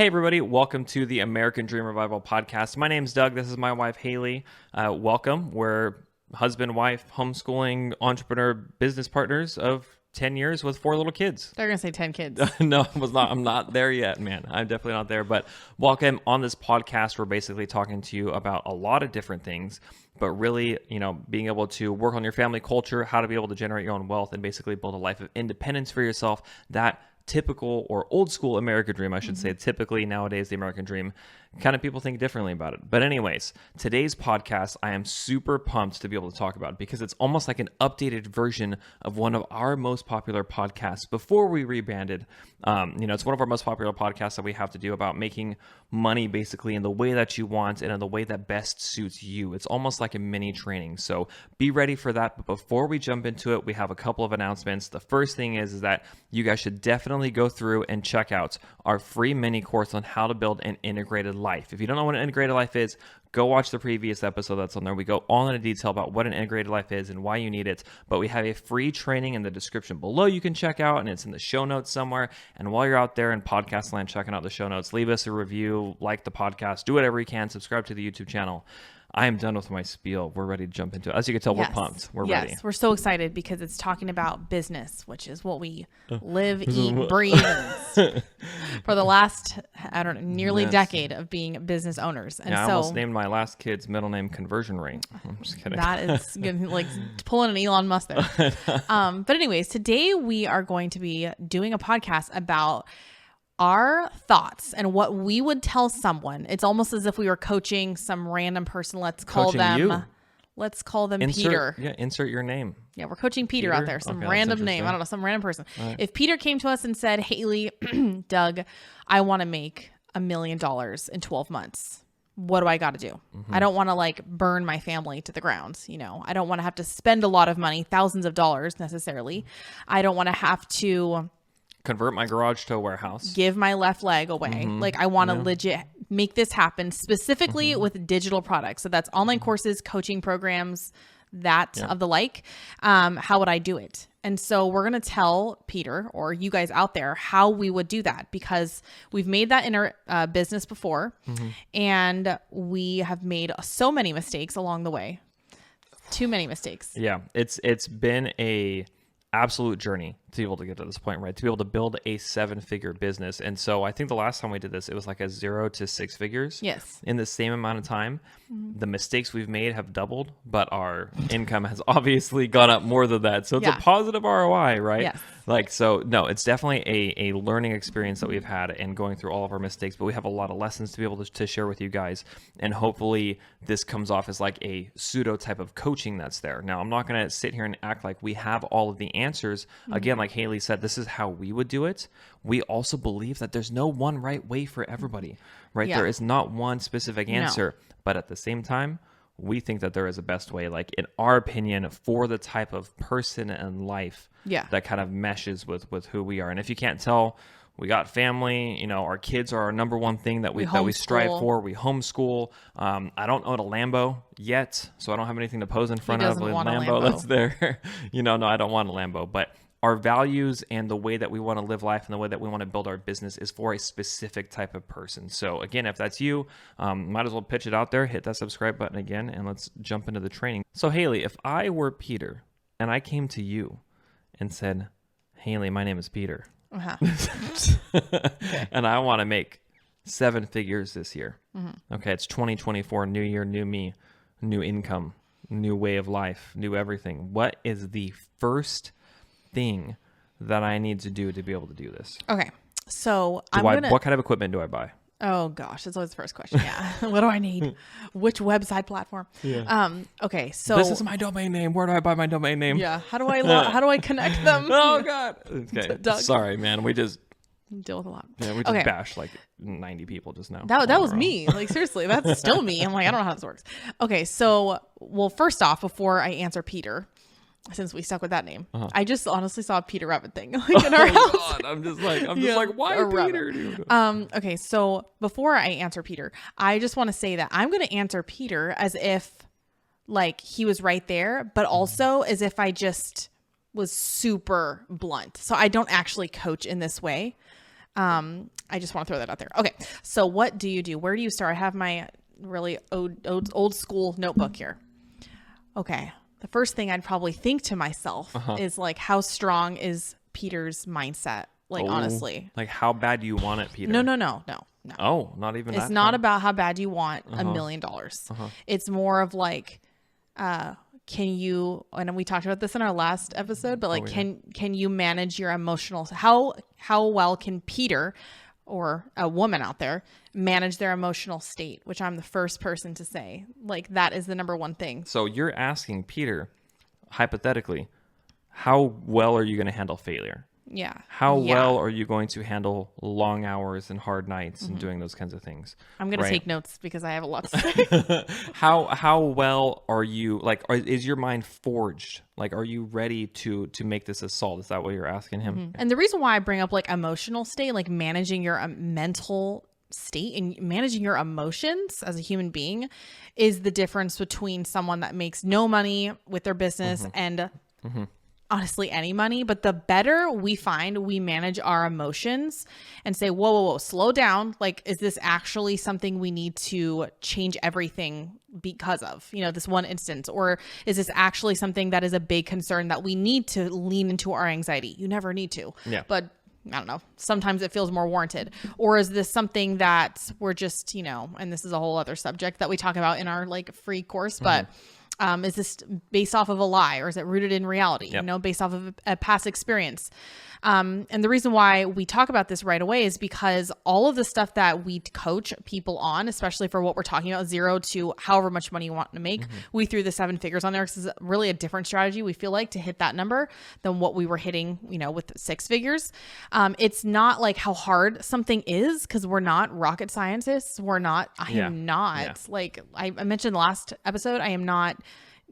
Hey everybody, welcome to the American Dream Revival podcast. My name's Doug. This is my wife, Hayley. Welcome. We're husband, wife, homeschooling, entrepreneur, business partners of 10 years with 4 little kids. They're going to say 10 kids. No, I'm not there yet, man. I'm definitely not there. But welcome. On this podcast, we're basically talking to you about a lot of different things, but really, being able to work on your family culture, how to be able to generate your own wealth and basically build a life of independence for yourself. That typical or old school American dream, I should say. Typically nowadays, the American dream, kind of people think differently about it. But anyways, today's podcast, I am super pumped to be able to talk about because it's almost like an updated version of one of our most popular podcasts before we rebranded. It's one of our most popular podcasts that we have to do about making money basically in the way that you want and in the way that best suits you. It's almost like a mini training. So be ready for that. But before we jump into it, we have a couple of announcements. The first thing is that you guys should definitely go through and check out our free mini course on how to build an integrated life. If you don't know what an integrated life is, go watch the previous episode that's on there. We go all into detail about what an integrated life is and why you need it. But we have a free training in the description below you can check out, and it's in the show notes somewhere. And while you're out there in podcast land checking out the show notes, leave us a review, like the podcast, do whatever you can, subscribe to the YouTube channel. I am done with my spiel. We're ready to jump into it. As you can tell, we're pumped. We're ready. Yes, we're so excited because it's talking about business, which is what we live, eat, breathe for the last, nearly decade of being business owners. And I almost named my last kid's middle name Conversion Rate. I'm just kidding. That is like pulling an Elon Musk there. But anyways, today we are going to be doing a podcast about our thoughts and what we would tell someone. It's almost as if we were coaching some random person. Let's call them Peter. Yeah, insert your name. Yeah, we're coaching Peter out there. Some random name. I don't know, some random person. Right. If Peter came to us and said, Hayley, Doug, I want to make $1 million in 12 months. What do I got to do? I don't want to burn my family to the ground. I don't want to have to spend a lot of money, thousands of dollars necessarily. I don't want to have to convert my garage to a warehouse. Give my left leg away. I want to legit make this happen specifically with digital products. So that's online courses, coaching programs, of the like. How would I do it? And so we're going to tell Peter or you guys out there how we would do that because we've made that in our business before and we have made so many mistakes along the way. Too many mistakes. Yeah. It's been a absolute journey to be able to get to this point, right? To be able to build a 7-figure business. And so I think the last time we did this, it was like a 0 to 6 figures. Yes. In the same amount of time. The mistakes we've made have doubled, but our income has obviously gone up more than that. So it's a positive ROI, right? Yes. No, it's definitely a learning experience that we've had in going through all of our mistakes, but we have a lot of lessons to be able to share with you guys. And hopefully this comes off as like a pseudo type of coaching that's there. Now, I'm not going to sit here and act like we have all of the answers. Again, like Hayley said, this is how we would do it. We also believe that there's no one right way for everybody, right? Yeah. There is not one specific answer, but at the same time, we think that there is a best way, like in our opinion, for the type of person and life that kind of meshes with who we are. And if you can't tell, we got family, our kids are our number one thing that we strive for. We homeschool. I don't own a Lambo yet, so I don't have anything to pose in front of. Lambo that's there. No, I don't want a Lambo, but our values and the way that we want to live life and the way that we want to build our business is for a specific type of person. So again, if that's you, might as well pitch it out there, hit that subscribe button again, and let's jump into the training. So Hayley, if I were Peter and I came to you and said, Hayley, my name is Peter, and I want to make 7 figures this year. Okay, it's 2024, new year, new me, new income, new way of life, new everything. What is the first thing that I need to do to be able to do this? Okay. So what kind of equipment do I buy? Oh gosh, that's always the first question. Yeah. What do I need? Which website platform? Yeah. Okay. So this is my domain name. Where do I buy my domain name? Yeah. How do I connect them? Oh God. Okay. Doug. Sorry, man. We just deal with a lot. Yeah, we just bashed like 90 people just now. That was me. Like seriously, that's still me. I'm like, I don't know how this works. Okay. So, first off, before I answer Peter, since we stuck with that name, I just honestly saw a Peter Rabbit thing in our house. God, I'm just like, why Peter, dude? Okay, so before I answer Peter, I just want to say that I'm going to answer Peter as if like he was right there, but also as if I just was super blunt. So I don't actually coach in this way. I just want to throw that out there. Okay. So what do you do? Where do you start? I have my really old school notebook here. Okay. The first thing I'd probably think to myself is like, how strong is Peter's mindset? Like, honestly, like how bad do you want it, Peter? No. Oh, not even It's that not kind? about how bad you want $1 million. It's more of like, can you, and we talked about this in our last episode, but like, can you manage your emotional, how well can Peter or a woman out there manage their emotional state, which I'm the first person to say, like, that is the number one thing. So you're asking Peter, hypothetically, how well are you going to handle failure? Yeah. How well are you going to handle long hours and hard nights and doing those kinds of things? I'm going to take notes because I have a lot to say. How well are you, like, is your mind forged? Like, are you ready to make this assault? Is that what you're asking him? And the reason why I bring up like emotional state, like managing your mental state and managing your emotions as a human being, is the difference between someone that makes no money with their business and honestly any money. But the better we find we manage our emotions and say, whoa, slow down. Like, is this actually something we need to change everything because of, this one instance? Or is this actually something that is a big concern that we need to lean into our anxiety? You never need to. Yeah. But I don't know, sometimes it feels more warranted. Or is this something that we're just, and this is a whole other subject that we talk about in our like free course, but is this based off of a lie, or is it rooted in reality, based off of a past experience? And the reason why we talk about this right away is because all of the stuff that we coach people on, especially for what we're talking about, 0 to however much money you want to make, we threw the 7 figures on there because it's really a different strategy, we feel like, to hit that number than what we were hitting, with 6 figures. It's not like how hard something is, because we're not rocket scientists. I am not. Like I mentioned last episode, I am not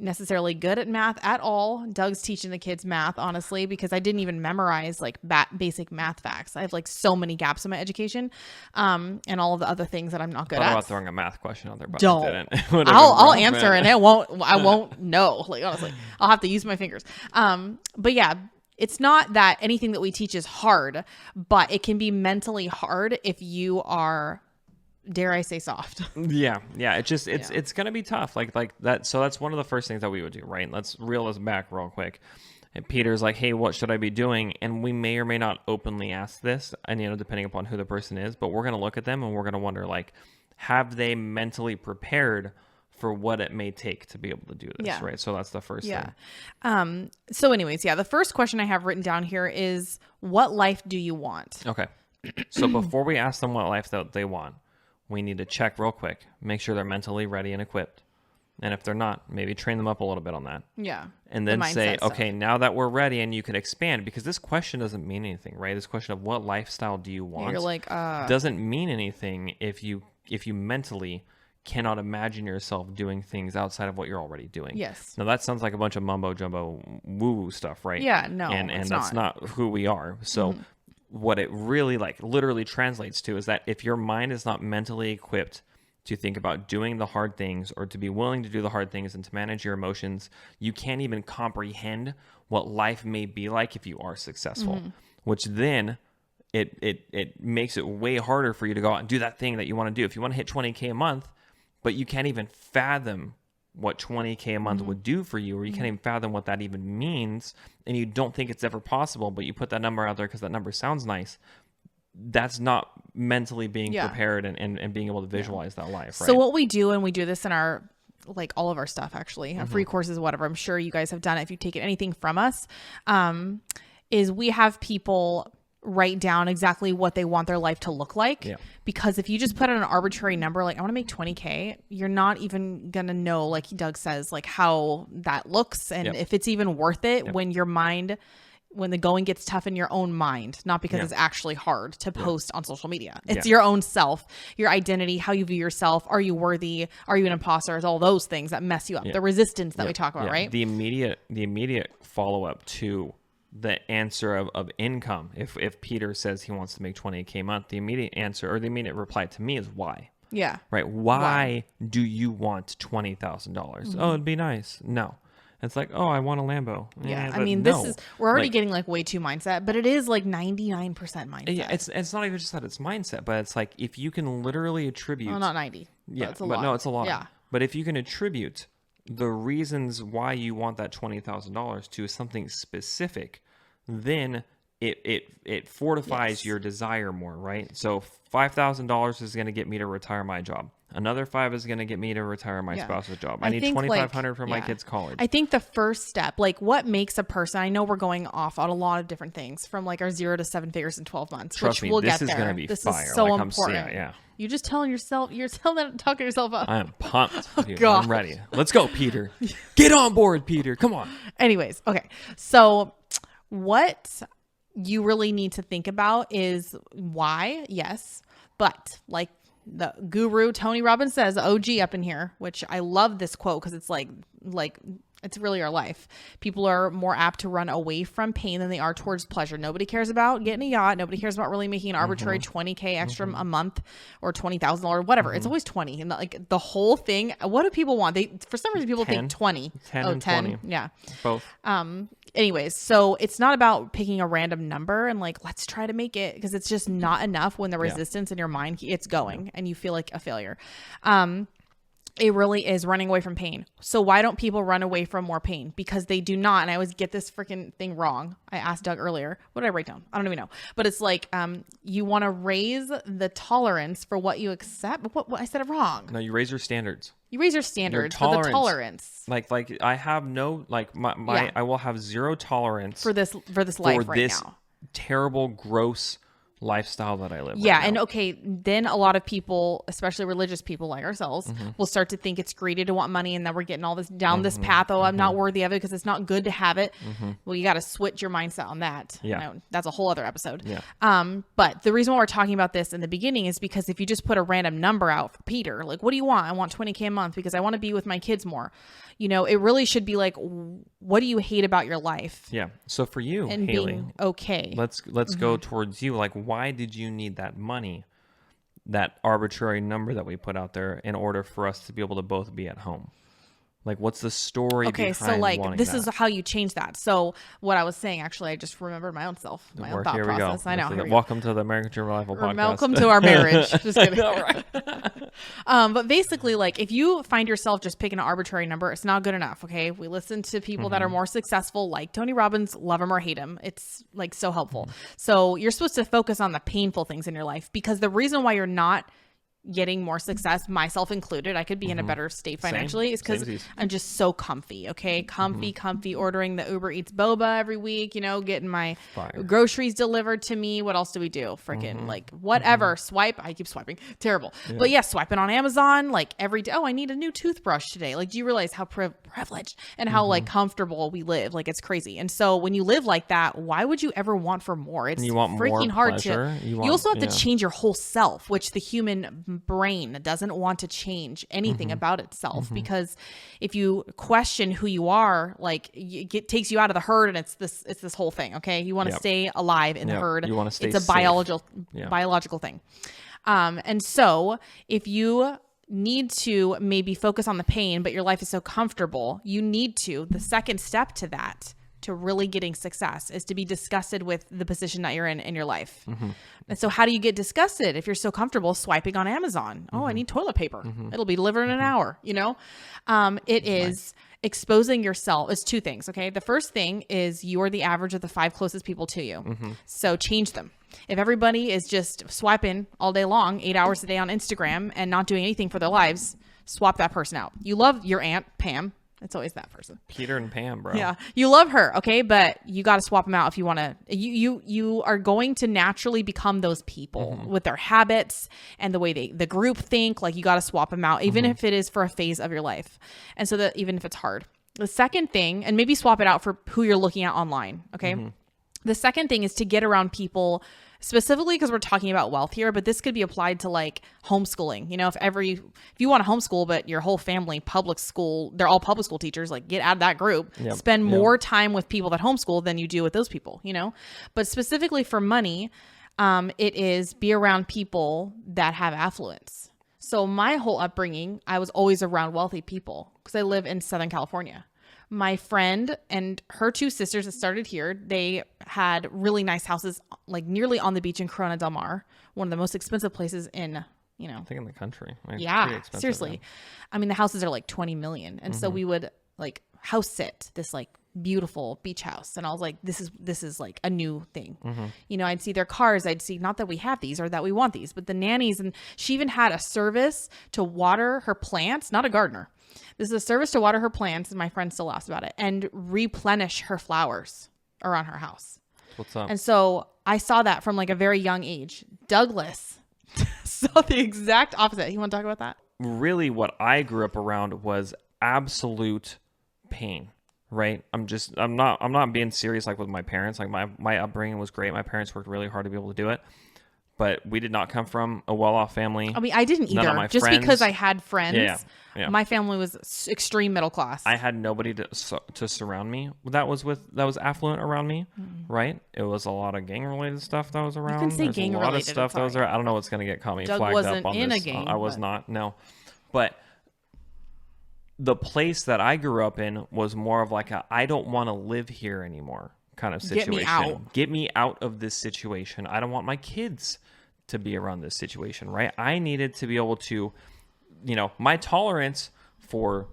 necessarily good at math at all. Doug's teaching the kids math, honestly, because I didn't even memorize like basic math facts. I have like so many gaps in my education, and all of the other things that I'm not good at. I thought about throwing a math question out there, but don't. I didn't. I'll answer and I won't know. Like, honestly, I'll have to use my fingers. But yeah, it's not that anything that we teach is hard, but it can be mentally hard if you are, dare I say, soft. Yeah. It's going to be tough. Like that. So that's one of the first things that we would do, right? Let's reel this back real quick. And Peter's like, hey, what should I be doing? And we may or may not openly ask this, and, depending upon who the person is, but we're going to look at them and we're going to wonder, like, have they mentally prepared for what it may take to be able to do this, right? So that's the first thing. So anyways, the first question I have written down here is, what life do you want? Okay. So before we ask them what life that they want, we need to check real quick, make sure they're mentally ready and equipped. And if they're not, maybe train them up a little bit on that. Yeah. And then say, okay, now that we're ready, and you can expand, because this question doesn't mean anything, right? This question of what lifestyle do you want? You're like, doesn't mean anything if you mentally cannot imagine yourself doing things outside of what you're already doing. Yes. Now that sounds like a bunch of mumbo jumbo woo woo stuff, right? Yeah, no. And that's not who we are. So what it really, like, literally translates to is that if your mind is not mentally equipped to think about doing the hard things, or to be willing to do the hard things and to manage your emotions, you can't even comprehend what life may be like if you are successful, which then it makes it way harder for you to go out and do that thing that you want to do. If you want to hit 20K a month, but you can't even fathom what 20K a month would do for you, or you can't even fathom what that even means, and you don't think it's ever possible, but you put that number out there because that number sounds nice, that's not mentally being prepared and being able to visualize that life, right? So what we do, and we do this in our, like, all of our stuff, actually, our free courses, whatever, I'm sure you guys have done it if you've taken anything from us, is we have people write down exactly what they want their life to look like. Yeah. Because if you just put in an arbitrary number, like, I want to make 20K, you're not even going to know, like Doug says, like, how that looks, and if it's even worth it when your mind, when the going gets tough in your own mind, not because it's actually hard to post on social media. It's your own self, your identity, how you view yourself. Are you worthy? Are you an imposter? It's all those things that mess you up. The resistance that we talk about, right? The immediate follow-up to the answer of income, if Peter says he wants to make 20K a month, the immediate answer, or the immediate reply to me, is why. Yeah. Right. Why do you want $20,000? Oh, it'd be nice. No. It's like, oh, I want a Lambo. Yeah. I but mean, no. we're already Like, getting like way too mindset, but it is like 99% mindset. yeah, it's not even just that it's mindset, but it's like if you can literally attribute. Well, not 90. Yeah, It's a but lot. no, it's a lot. Yeah. But if you can attribute the reasons why you want that $20,000 to something specific, then it fortifies your desire more, right? So $5,000 is going to get me to retire my job. Another 5 is going to get me to retire my spouse's job. I need think, 2,500 for my kids' college. I think the first step, like what makes a person, I know we're going off on a lot of different things from like our 0 to 7 figures in 12 months, Trust which me, we'll this get is there. going to be this fire. is so like important. Yeah. You're just telling yourself, talking yourself up. I am pumped. Dude. God. I'm ready. Let's go, Peter. Get on board, Peter. Come on. Anyways, okay. So what you really need to think about is why, yes, but like the guru Tony Robbins says, OG up in here, which I love this quote because it's like it's really our life. People are more apt to run away from pain than they are towards pleasure. Nobody cares about getting a yacht. Nobody cares about really making an arbitrary $20K extra a month or $20,000, whatever. It's always 20. And like the whole thing, what do people want? For some reason, people 10. think 20. 10 oh, and 10. 20. Yeah. Both. Anyways, so it's not about picking a random number and like, let's try to make it, because it's just not enough when the resistance in your mind, it's going and you feel like a failure. It really is running away from pain. So why don't people run away from more pain? Because they do not. And I always get this freaking thing wrong. I asked Doug earlier. What did I write down? I don't even know. But it's like you want to raise the tolerance for what you accept. What I said it wrong. No, you raise your standards. You raise your standards for the tolerance. Like I have no like my I will have zero tolerance for this life right now. Terrible, gross lifestyle that I live. Yeah. Right And now. okay, then a lot of people, especially religious people like ourselves, will start to think it's greedy to want money, and then we're getting all this down this path. Oh, I'm not worthy of it because it's not good to have it. Well, you got to switch your mindset on that. Yeah. That's a whole other episode. Yeah. But the reason why we're talking about this in the beginning is because if you just put a random number out for Peter, like, what do you want? I want 20K a month because I want to be with my kids more. It really should be like, what do you hate about your life? Yeah. So for you, And Hayley, being okay. let's go towards you. Like, why did you need that money, that arbitrary number that we put out there, in order for us to be able to both be at home? Like, what's the story behind so like wanting this that? is how you change that. So what I was saying, actually, I just remembered my own self, my own thought Here we process. go. I know. Welcome to the American Dream Revival podcast. Welcome to our marriage. Just kidding. All right. But basically, like, if you find yourself just picking an arbitrary number, it's not good enough. Okay. We listen to people that are more successful, like Tony Robbins, love him or hate him. It's like so helpful. So you're supposed to focus on the painful things in your life, because the reason why you're not getting more success, myself included, I could be in a better state financially, is because I'm just so comfy. Okay. Comfy, ordering the Uber Eats boba every week, getting my groceries delivered to me. What else do we do? Freaking like whatever. Swipe. I keep swiping. Terrible. Yeah. But yeah, swiping on Amazon like every day. Oh, I need a new toothbrush today. Like, do you realize how privileged and how like comfortable we live? Like, it's crazy. And so when you live like that, why would you ever want for more? It's freaking hard pleasure. You also have to change your whole self, which the human brain doesn't want to change anything about itself, because if you question who you are, like, it takes you out of the herd, and it's this whole thing. Okay. You want to stay alive in the herd. You want to stay It's a safe. biological thing. And so if you need to maybe focus on the pain, but your life is so comfortable, the second step to that, to really getting success, is to be disgusted with the position that you're in your life. And so how do you get disgusted if you're so comfortable swiping on Amazon? Oh, I need toilet paper. It'll be delivered in an hour. It is exposing yourself. It's two things. Okay. The first thing is you're the average of the 5 closest people to you. So change them. If everybody is just swiping all day long, 8 hours a day on Instagram, and not doing anything for their lives, swap that person out. You love your Aunt Pam. It's always that person. Peter and Pam, bro. Yeah. You love her. Okay. But you got to swap them out if you want to. You are going to naturally become those people with their habits and the way the group think. Like, you got to swap them out, even if it is for a phase of your life. And so that even if it's hard. The second thing, and maybe swap it out for who you're looking at online. Okay. The second thing is to get around people, specifically because we're talking about wealth here, but this could be applied to like homeschooling. If you want to homeschool, but your whole family public school, they're all public school teachers, like, get out of that group. Spend more time with people that homeschool than you do with those people, But specifically for money, it is be around people that have affluence. So my whole upbringing, I was always around wealthy people because I live in Southern California. My friend and her two sisters that started here, they had really nice houses like nearly on the beach in Corona del Mar, one of the most expensive places in, you know, I think in the country. Like, yeah, seriously. Yeah. I mean, the houses are like 20 million. And so we would like house sit this like beautiful beach house. And I was like, this is like a new thing. You know, I'd see their cars. I'd see, not that we have these or that we want these, but the nannies. And she even had a service to water her plants, not a gardener. This is a service to water her plants, and my friend still laughs about it, and replenish her flowers around her house. What's up? And so I saw that from like a very young age. Douglas saw the exact opposite. You want to talk about that? Really, what I grew up around was absolute pain, right? I'm not being serious like with my parents. Like my upbringing was great. My parents worked really hard to be able to do it. But we did not come from a well-off family. I mean, I didn't either. Just friends, because I had friends, my family was extreme middle class. I had nobody to surround me that was affluent around me, right? It was a lot of gang-related stuff that was around. You can say There's gang-related. a lot of stuff that was around. I don't know what's going to get me Doug flagged wasn't up on in this. A gang, I was not, no. But the place that I grew up in was more of like I don't want to live here anymore kind of situation. Get me out. Get me out of this situation. I don't want my kids to be around this situation, right? I needed to be able to, you know, my tolerance for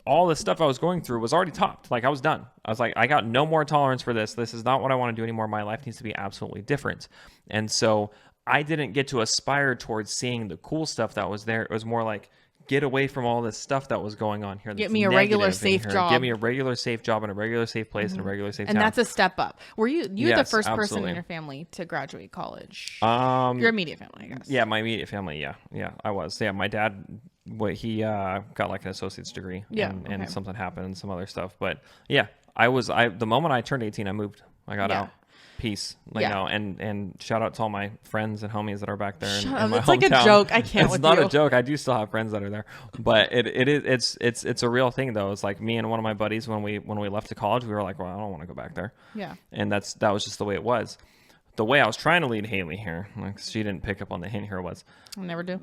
all the stuff I was going through was already topped. Like I was done. I was like, I got no more tolerance for this. This is not what I want to do anymore. My life needs to be absolutely different. And so I didn't get to aspire towards seeing the cool stuff that was there. It was more like, get away from all this stuff that was going on here. Get me a regular safe job. Get me a regular safe job in a regular safe place in a regular safe town. And that's a step up. Were you Yes, the first person absolutely. in your family to graduate college? Your immediate family, I guess. Yeah, my immediate family. Yeah, I was. Yeah, my dad, he got like an associate's degree. And something happened and some other stuff. But yeah, the moment I turned 18, I moved. I got out. Peace, you know, and shout out to all my friends and homies that are back there in my it's hometown. like a joke. I can't. It's not a joke. I do still have friends that are there, but it's a real thing though. It's like me and one of my buddies when we left to college, we were like, well, I don't want to go back there. Yeah, and that was just the way it was. The way I was trying to lead Hayley here, like she didn't pick up on the hint here, was I never do.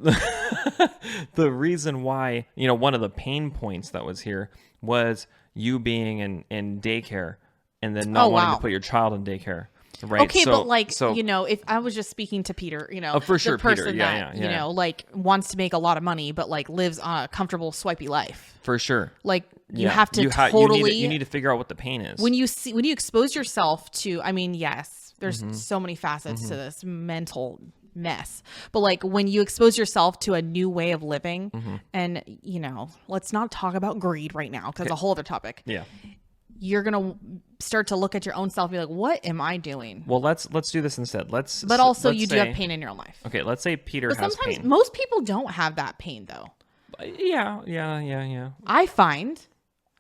The reason why, you know, one of the pain points that was here was you being in daycare and then not wanting to put your child in daycare. Right. Okay, but like, you know, if I was just speaking to Peter, you know, for sure, the person Peter. that, you know, like wants to make a lot of money, but like lives on a comfortable, swipey life. For sure. Like you have to totally, you need to figure out what the pain is. When you expose yourself to, I mean, yes, there's so many facets to this mental mess, but like when you expose yourself to a new way of living and, you know, let's not talk about greed right now because it's a whole other topic. Yeah. You're going to start to look at your own self and be like, what am I doing? Well, let's do this instead. But also you do have pain in your own life. Okay, let's say Peter has pain. Most people don't have that pain though. Yeah. I find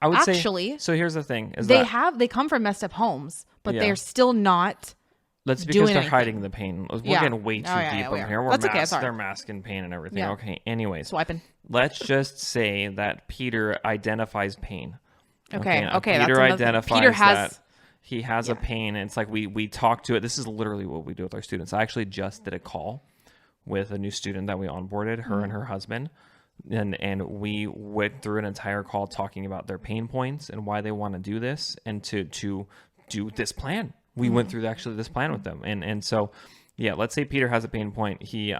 I would actually, say, so here's the thing is they come from messed up homes, but they're still not. That's because they're hiding the pain. We're getting way too deep over here. They're masking pain and everything. Yeah. Okay. Anyways, swiping. Let's just say that Peter identifies pain. Okay. Peter identifies that he has a pain, and it's like we talk to it. This is literally what we do with our students. I actually just did a call with a new student that we onboarded, her and her husband, and we went through an entire call talking about their pain points and why they want to do this and to do this plan. We went through actually this plan with them, and so let's say Peter has a pain point. He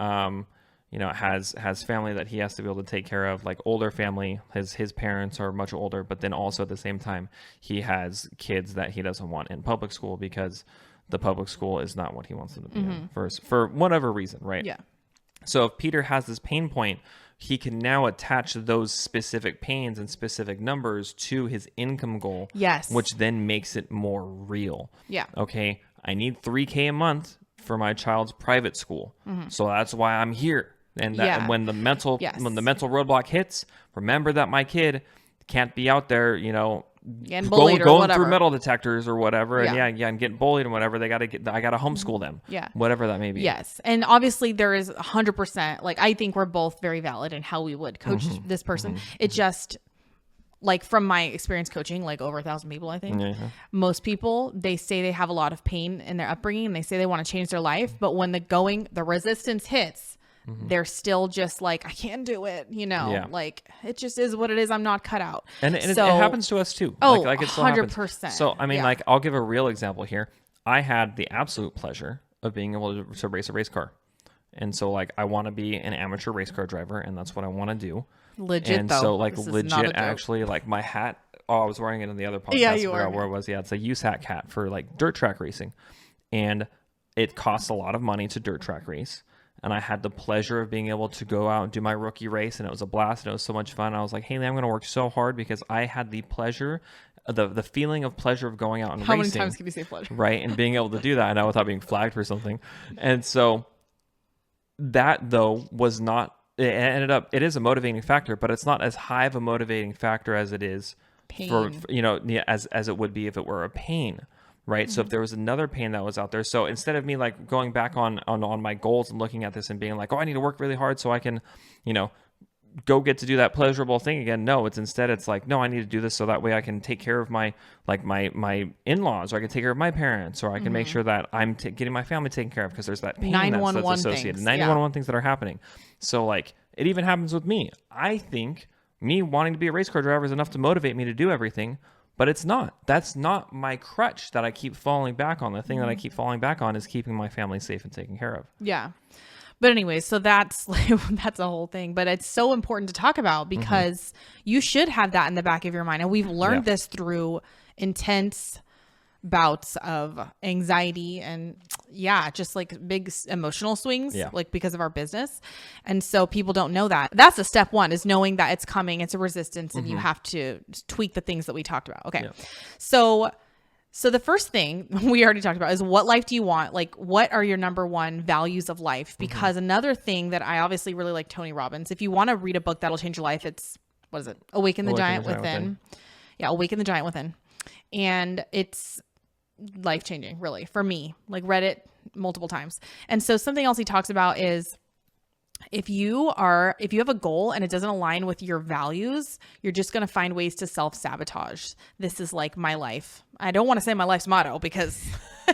has family that he has to be able to take care of, like older family. His parents are much older, but then also at the same time, he has kids that he doesn't want in public school because the public school is not what he wants them to be in for whatever reason, right? Yeah. So if Peter has this pain point, he can now attach those specific pains and specific numbers to his income goal. Yes. Which then makes it more real. Yeah. Okay, I need $3,000 a month for my child's private school. So that's why I'm here. And when the mental roadblock hits, remember that my kid can't be out there, you know, going through metal detectors or whatever, and getting bullied and whatever. I got to homeschool them, whatever that may be. Yes, and obviously there is 100%. Like I think we're both very valid in how we would coach this person. It just like from my experience coaching, like over 1,000 people, I think most people, they say they have a lot of pain in their upbringing and they say they want to change their life, but when the resistance hits, they're still just like, I can't do it, like it just is what it is. I'm not cut out. And it happens to us too. Oh, like it still happens. 100%. So, I mean, like, I'll give a real example here. I had the absolute pleasure of being able to race a race car. And so, like, I want to be an amateur race car driver, and that's what I want to do. Legit, and though. So, like, this legit, actually, like, my hat, I was wearing it in the other podcast. Yeah, you where were. it was. Yeah, it's a USAC hat for, like, dirt track racing. And it costs a lot of money to dirt track race. And I had the pleasure of being able to go out and do my rookie race, and it was a blast, and it was so much fun. I was like, Hayley, I'm going to work so hard because I had the pleasure, the feeling of pleasure of going out and How racing. many times can you say pleasure? Right, and being able to do that, and I without being flagged for something. And so that, though, was not, it is a motivating factor, but it's not as high of a motivating factor as it is for as it would be if it were a pain. Right. So if there was another pain that was out there, so instead of me like going back on my goals and looking at this and being like, oh, I need to work really hard so I can, go get to do that pleasurable thing again. No, it's like, no, I need to do this so that way I can take care of my in-laws, or I can take care of my parents, or I can make sure that I'm getting my family taken care of, because there's that pain that's associated. 911 things that are happening. So like it even happens with me. I think me wanting to be a race car driver is enough to motivate me to do everything. But it's not. That's not my crutch that I keep falling back on. The thing that I keep falling back on is keeping my family safe and taken care of. Yeah. But anyways, so that's a whole thing. But it's so important to talk about, because you should have that in the back of your mind. And we've learned this through intense bouts of anxiety and just like big emotional swings, like because of our business. And so people don't know that. That's the step one, is knowing that it's coming. It's a resistance, and you have to tweak the things that we talked about. Okay. So the first thing we already talked about is, what life do you want? Like, what are your number one values of life? Because another thing that I obviously really like, Tony Robbins, if you want to read a book that'll change your life, it's, what is it? Awaken the Giant Within. Yeah. Awaken the Giant Within. And it's life-changing, really, for me. Like, read it multiple times. And so something else he talks about is, if you have a goal and it doesn't align with your values, you're just going to find ways to self-sabotage. This is like my life. I don't want to say my life's motto, because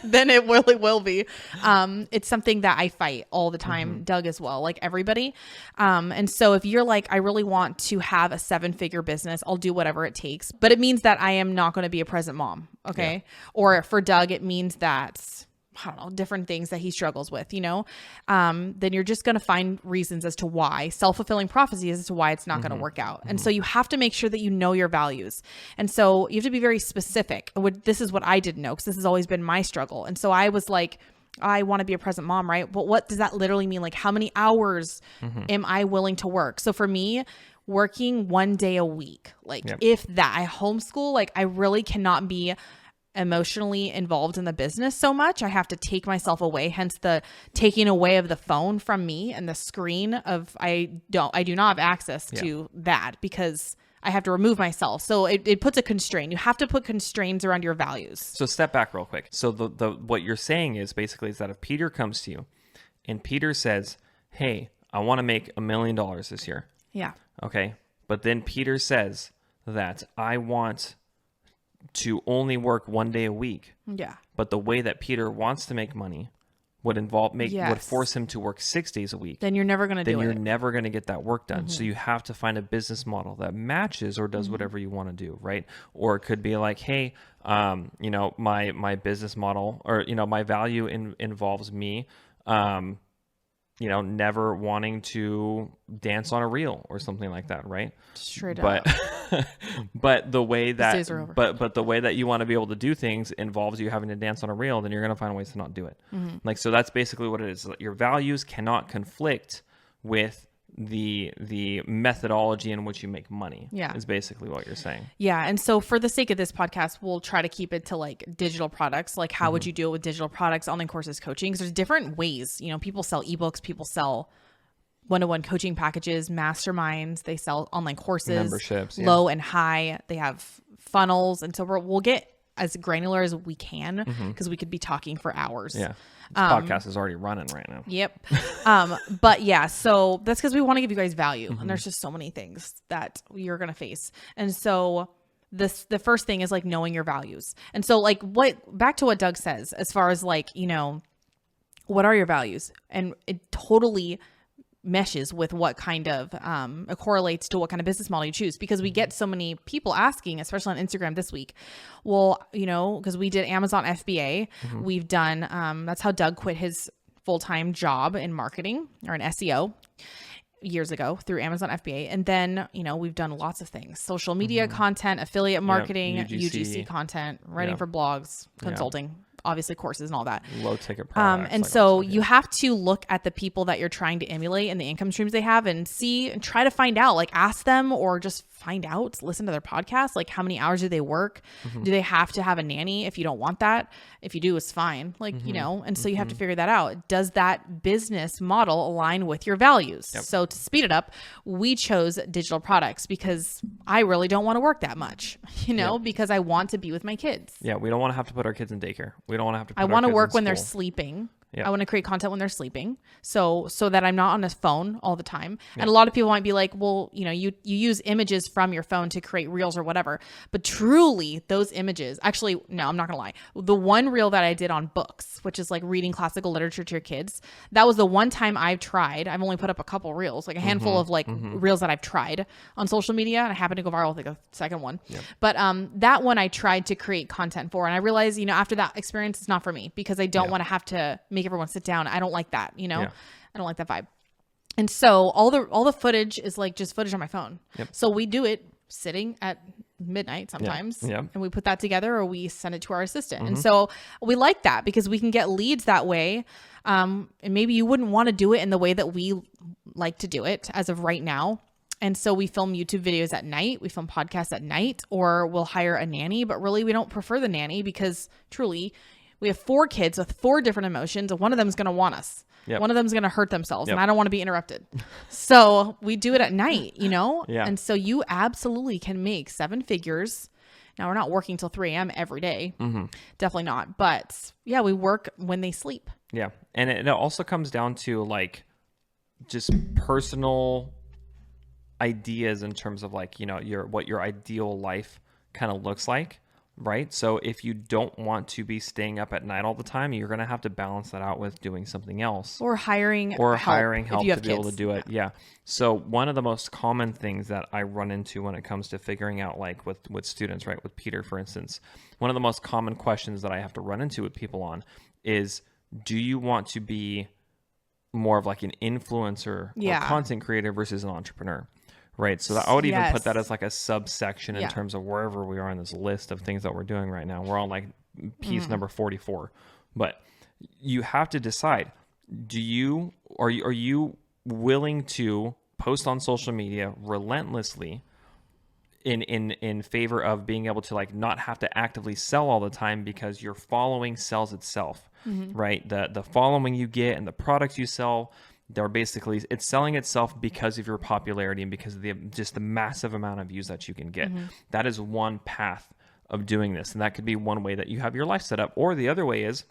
then it really will be. It's something that I fight all the time. Doug as well, like everybody. And so if you're like, I really want to have a 7-figure business, I'll do whatever it takes, but it means that I am not going to be a present mom. Okay. Yeah. Or for Doug, it means that, I don't know, different things that he struggles with, then you're just going to find reasons as to why, self-fulfilling prophecy as to why it's not going to work out. And so you have to make sure that you know your values. And so you have to be very specific. This is what I didn't know, because this has always been my struggle. And so I was like, I want to be a present mom, right? But what does that literally mean? Like, how many hours am I willing to work? So for me, working 1 day a week, like if that, I homeschool, like I really cannot be emotionally involved in the business so much. I have to take myself away, hence the taking away of the phone from me and the screen of, I do not have access to that, because I have to remove myself. So it puts a constraint. You have to put constraints around your values. So step back real quick. So the what you're saying is basically is that if Peter comes to you and Peter says, hey, I want to make $1 million this year. Yeah. Okay. But then Peter says that I want to only work 1 day a week. Yeah. But the way that Peter wants to make money would force him to work 6 days a week. Then you're never going to do it. Then you're never going to get that work done. So you have to find a business model that matches or does whatever you want to do, right? Or it could be like, hey, my business model, or my value involves me never wanting to dance on a reel or something like that, right? Straight up. But the way that but the way that you want to be able to do things involves you having to dance on a reel, then you're going to find ways to not do it. Like, so that's basically what it is. Your values cannot conflict with the methodology in which you make money. Yeah, is basically what you're saying. Yeah. And so for the sake of this podcast, we'll try to keep it to like digital products. Like, how would you deal with digital products, online courses, coaching? Because there's different ways. People sell ebooks, people sell one-to-one coaching packages, masterminds, they sell online courses, memberships, low and high. They have funnels. And so we'll get as granular as we can, because we could be talking for hours. Yeah. This podcast is already running right now. Yep. But yeah, so that's because we want to give you guys value. And there's just so many things that you're going to face. And so the first thing is like knowing your values. And so like back to what Doug says, as far as like, what are your values? And it totally meshes with what kind of it correlates to what kind of business model you choose, because we get so many people asking, especially on Instagram this week. Well, because we did Amazon FBA, we've done that's how Doug quit his full-time job in marketing or in SEO years ago through Amazon FBA. And then, we've done lots of things, social media content, affiliate marketing, UGC content, writing for blogs, consulting, obviously courses and all that. Low ticket products. And so you have to look at the people that you're trying to emulate and the income streams they have and see and try to find out, like ask them or just find out, listen to their podcast. Like how many hours do they work? Do they have to have a nanny? If you don't want that, if you do, it's fine. Like, and so you have to figure that out. Does that business model align with your values? Yep. So to speed it up, we chose digital products because I really don't want to work that much, because I want to be with my kids. Yeah. We don't want to have to put our kids in daycare. We don't want to have to put I want to work when in they're school. sleeping. Yeah. I want to create content when they're sleeping. So that I'm not on a phone all the time. Yeah. And a lot of people might be like, well, you use images from your phone to create reels or whatever. But truly those images, actually, no, I'm not going to lie. The one reel that I did on books, which is like reading classical literature to your kids, that was the one time I've tried. I've only put up a couple reels, like a handful of reels that I've tried on social media. And I happened to go viral with like a second one. Yep. But that one I tried to create content for. And I realized, after that experience, it's not for me because I don't want to have to make everyone sit down. I don't like that, I don't like that vibe. And so all the footage is like just footage on my phone. Yep. So we do it sitting at midnight sometimes. Yeah. And we put that together or we send it to our assistant. And so we like that because we can get leads that way. And maybe you wouldn't want to do it in the way that we like to do it as of right now. And so we film YouTube videos at night, we film podcasts at night, or we'll hire a nanny, but really we don't prefer the nanny because truly we have 4 kids with 4 different emotions, and one of them is going to want us. Yep. One of them is going to hurt themselves, and I don't want to be interrupted. So we do it at night, Yeah. And so you absolutely can make 7 figures. Now, we're not working till 3 a.m. every day. Definitely not. But yeah, we work when they sleep. Yeah. And it also comes down to like just personal ideas in terms of like, what your ideal life kind of looks like. Right. So if you don't want to be staying up at night all the time, you're going to have to balance that out with doing something else. Or hiring help to be able to do it. Yeah. So one of the most common things that I run into when it comes to figuring out like with students, right, with Peter, for instance, one of the most common questions that I have to run into with people on is, do you want to be more of like an influencer or content creator versus an entrepreneur? Right. So I would even put that as like a subsection in terms of wherever we are on this list of things that we're doing right now. We're on like piece number 44. But you have to decide, are you willing to post on social media relentlessly in favor of being able to like not have to actively sell all the time because your following sells itself, right? The following you get and the products you sell, it's selling itself because of your popularity and because of the massive amount of views that you can get. That is one path of doing this. And that could be one way that you have your life set up. Or the other way is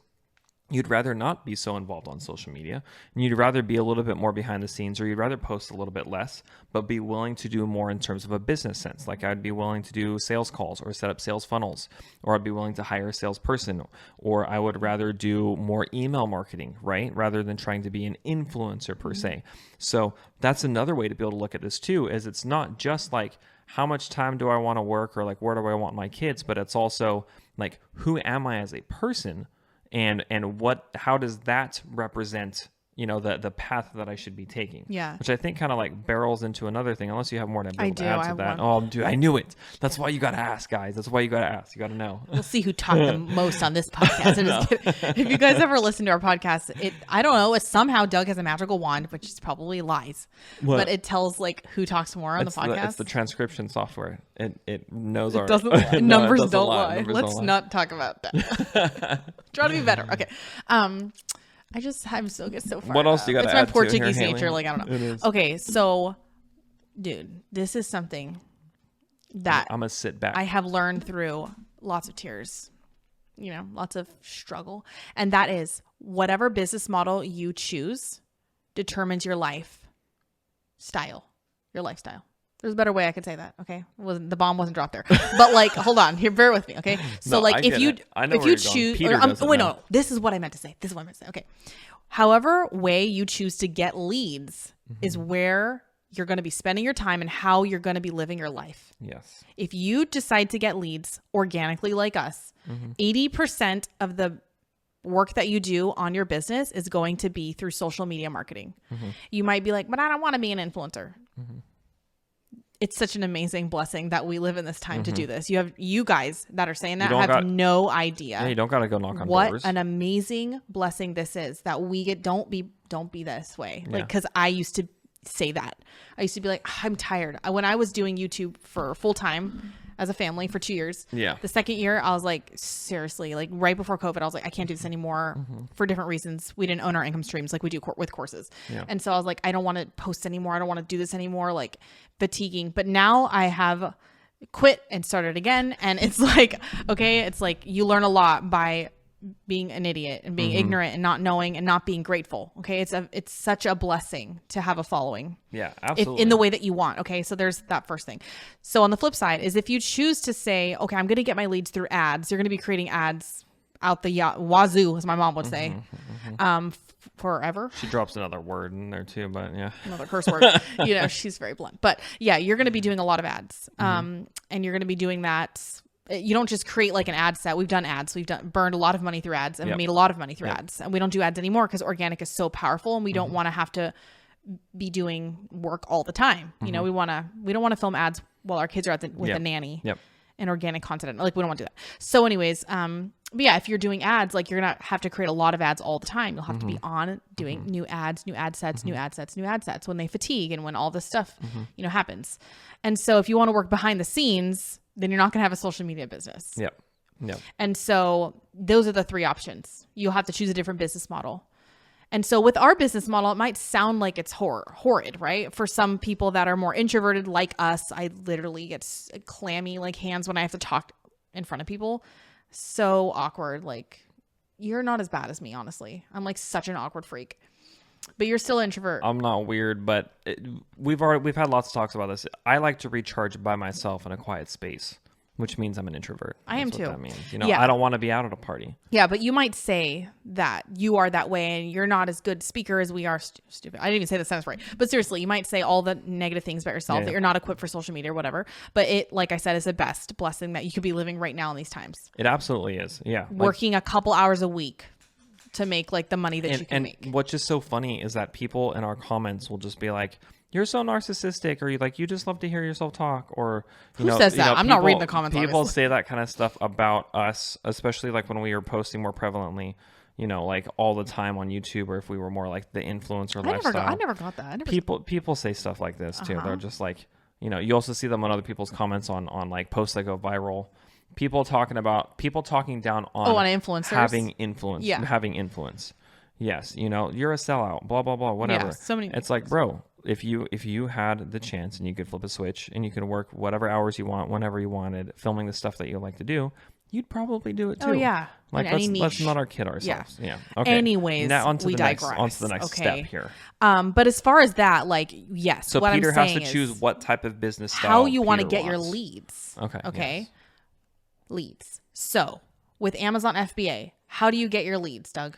you'd rather not be so involved on social media and you'd rather be a little bit more behind the scenes, or you'd rather post a little bit less, but be willing to do more in terms of a business sense. Like I'd be willing to do sales calls or set up sales funnels, or I'd be willing to hire a salesperson, or I would rather do more email marketing, right? Rather than trying to be an influencer per se. So that's another way to be able to look at this too, is it's not just like, how much time do I want to work, or like, where do I want my kids? But it's also like, who am I as a person? And how does that represent, the path that I should be taking? Yeah. Which I think kind of like barrels into another thing, unless you have more to add to that. Oh, dude, I knew it. That's why you got to ask, guys. That's why you got to ask. You got to know. We'll see who talked the most on this podcast. If you guys ever listen to our podcast, I don't know. Somehow Doug has a magical wand, which is probably lies. What? But it tells like who talks more on the podcast. It's the transcription software. It knows our numbers don't lie. Let's not talk about that. Try to be better. Okay. I'm so good so far. What else do you got to add? It's my Portuguese nature. Like, I don't know. Okay. So, dude, this is something that I'm going to sit back. I have learned through lots of tears, lots of struggle. And that is, whatever business model you choose determines your lifestyle. There's a better way I could say that. Okay. The bomb wasn't dropped there, but like, hold on here. Bear with me. Okay. So if you choose, no, this is what I meant to say. Okay. however way you choose to get leads is where you're going to be spending your time and how you're going to be living your life. Yes. If you decide to get leads organically like us, 80% of the work that you do on your business is going to be through social media marketing. You might be like, but I don't want to be an influencer. It's such an amazing blessing that we live in this time to do this. You guys that are saying that have no idea. Yeah, you don't got to go knock on what doors. An amazing blessing this is that we get. Don't be this way. Like, because I used to say that. I used to be like, I'm tired. When I was doing YouTube for full time as a family for 2 years. Yeah. The second year, I was like, seriously, like right before COVID, I was like, I can't do this anymore for different reasons. We didn't own our income streams like we do with courses. Yeah. And so I was like, I don't want to post anymore. I don't want to do this anymore. Like fatiguing. But now I have quit and started again. And it's like, okay, it's like you learn a lot by being an idiot and being ignorant and not knowing and not being grateful. Okay. It's such a blessing to have a following. Yeah, absolutely. In the way that you want. Okay. So there's that first thing. So on the flip side is if you choose to say, okay, I'm going to get my leads through ads, you're going to be creating ads out the wazoo, as my mom would say, forever. She drops another word in there too, but yeah. Another curse word. She's very blunt, but yeah, you're going to be doing a lot of ads. And you're going to be doing that. You don't just create like an ad set. We've done ads. We've burned a lot of money through ads and made a lot of money through ads. And we don't do ads anymore because organic is so powerful and we don't want to have to be doing work all the time. We don't want to film ads while our kids are with the nanny and organic content. Like we don't want to do that. So anyways, but yeah, if you're doing ads, like you're going to have to create a lot of ads all the time. You'll have to be on doing new ads, new ad sets, new ad sets, new ad sets when they fatigue and when all this stuff, happens. And so if you want to work behind the scenes, then you're not going to have a social media business. Yep. And so those are the three options. You'll have to choose a different business model. And so with our business model, it might sound like it's horrid, right? For some people that are more introverted like us, I literally get clammy like hands when I have to talk in front of people. So awkward. Like you're not as bad as me, honestly. I'm like such an awkward freak. But you're still an introvert. I'm not weird, but we've had lots of talks about this. I like to recharge by myself in a quiet space, which means I'm an introvert. I am too. That means. I don't want to be out at a party. Yeah, but you might say that you are that way and you're not as good speaker as we are. Stupid. I didn't even say the sentence right. But seriously, you might say all the negative things about yourself, that you're not equipped for social media or whatever. But it, like I said, is the best blessing that you could be living right now in these times. It absolutely is. Yeah. Working a couple hours a week to make like the money that you can make. What's just so funny is that people in our comments will just be like, you're so narcissistic, or you just love to hear yourself talk, or who says that? I'm not reading the comments. People obviously say that kind of stuff about us, especially like when we were posting more prevalently, like all the time on YouTube, or if we were more like the influencer lifestyle. I never got that. People say stuff like this too. They're just like, you also see them on other people's comments on like posts that go viral. People talking down on influencers having influence, having influence. Yes, you're a sellout, blah blah blah, whatever. Yeah, so many. It's like, bro, if you had the chance and you could flip a switch and you could work whatever hours you want, whenever you wanted, filming the stuff that you like to do, you'd probably do it too. Oh yeah, like let's not our kid ourselves. Yeah. Okay. Anyways, now we digress. Onto the next step here. But as far as that, like, yes. So what Peter I'm has saying to choose is what type of business style how you want to Peter get your wants. leads. Okay. Yes. Leads. So with Amazon FBA, how do you get your leads, Doug?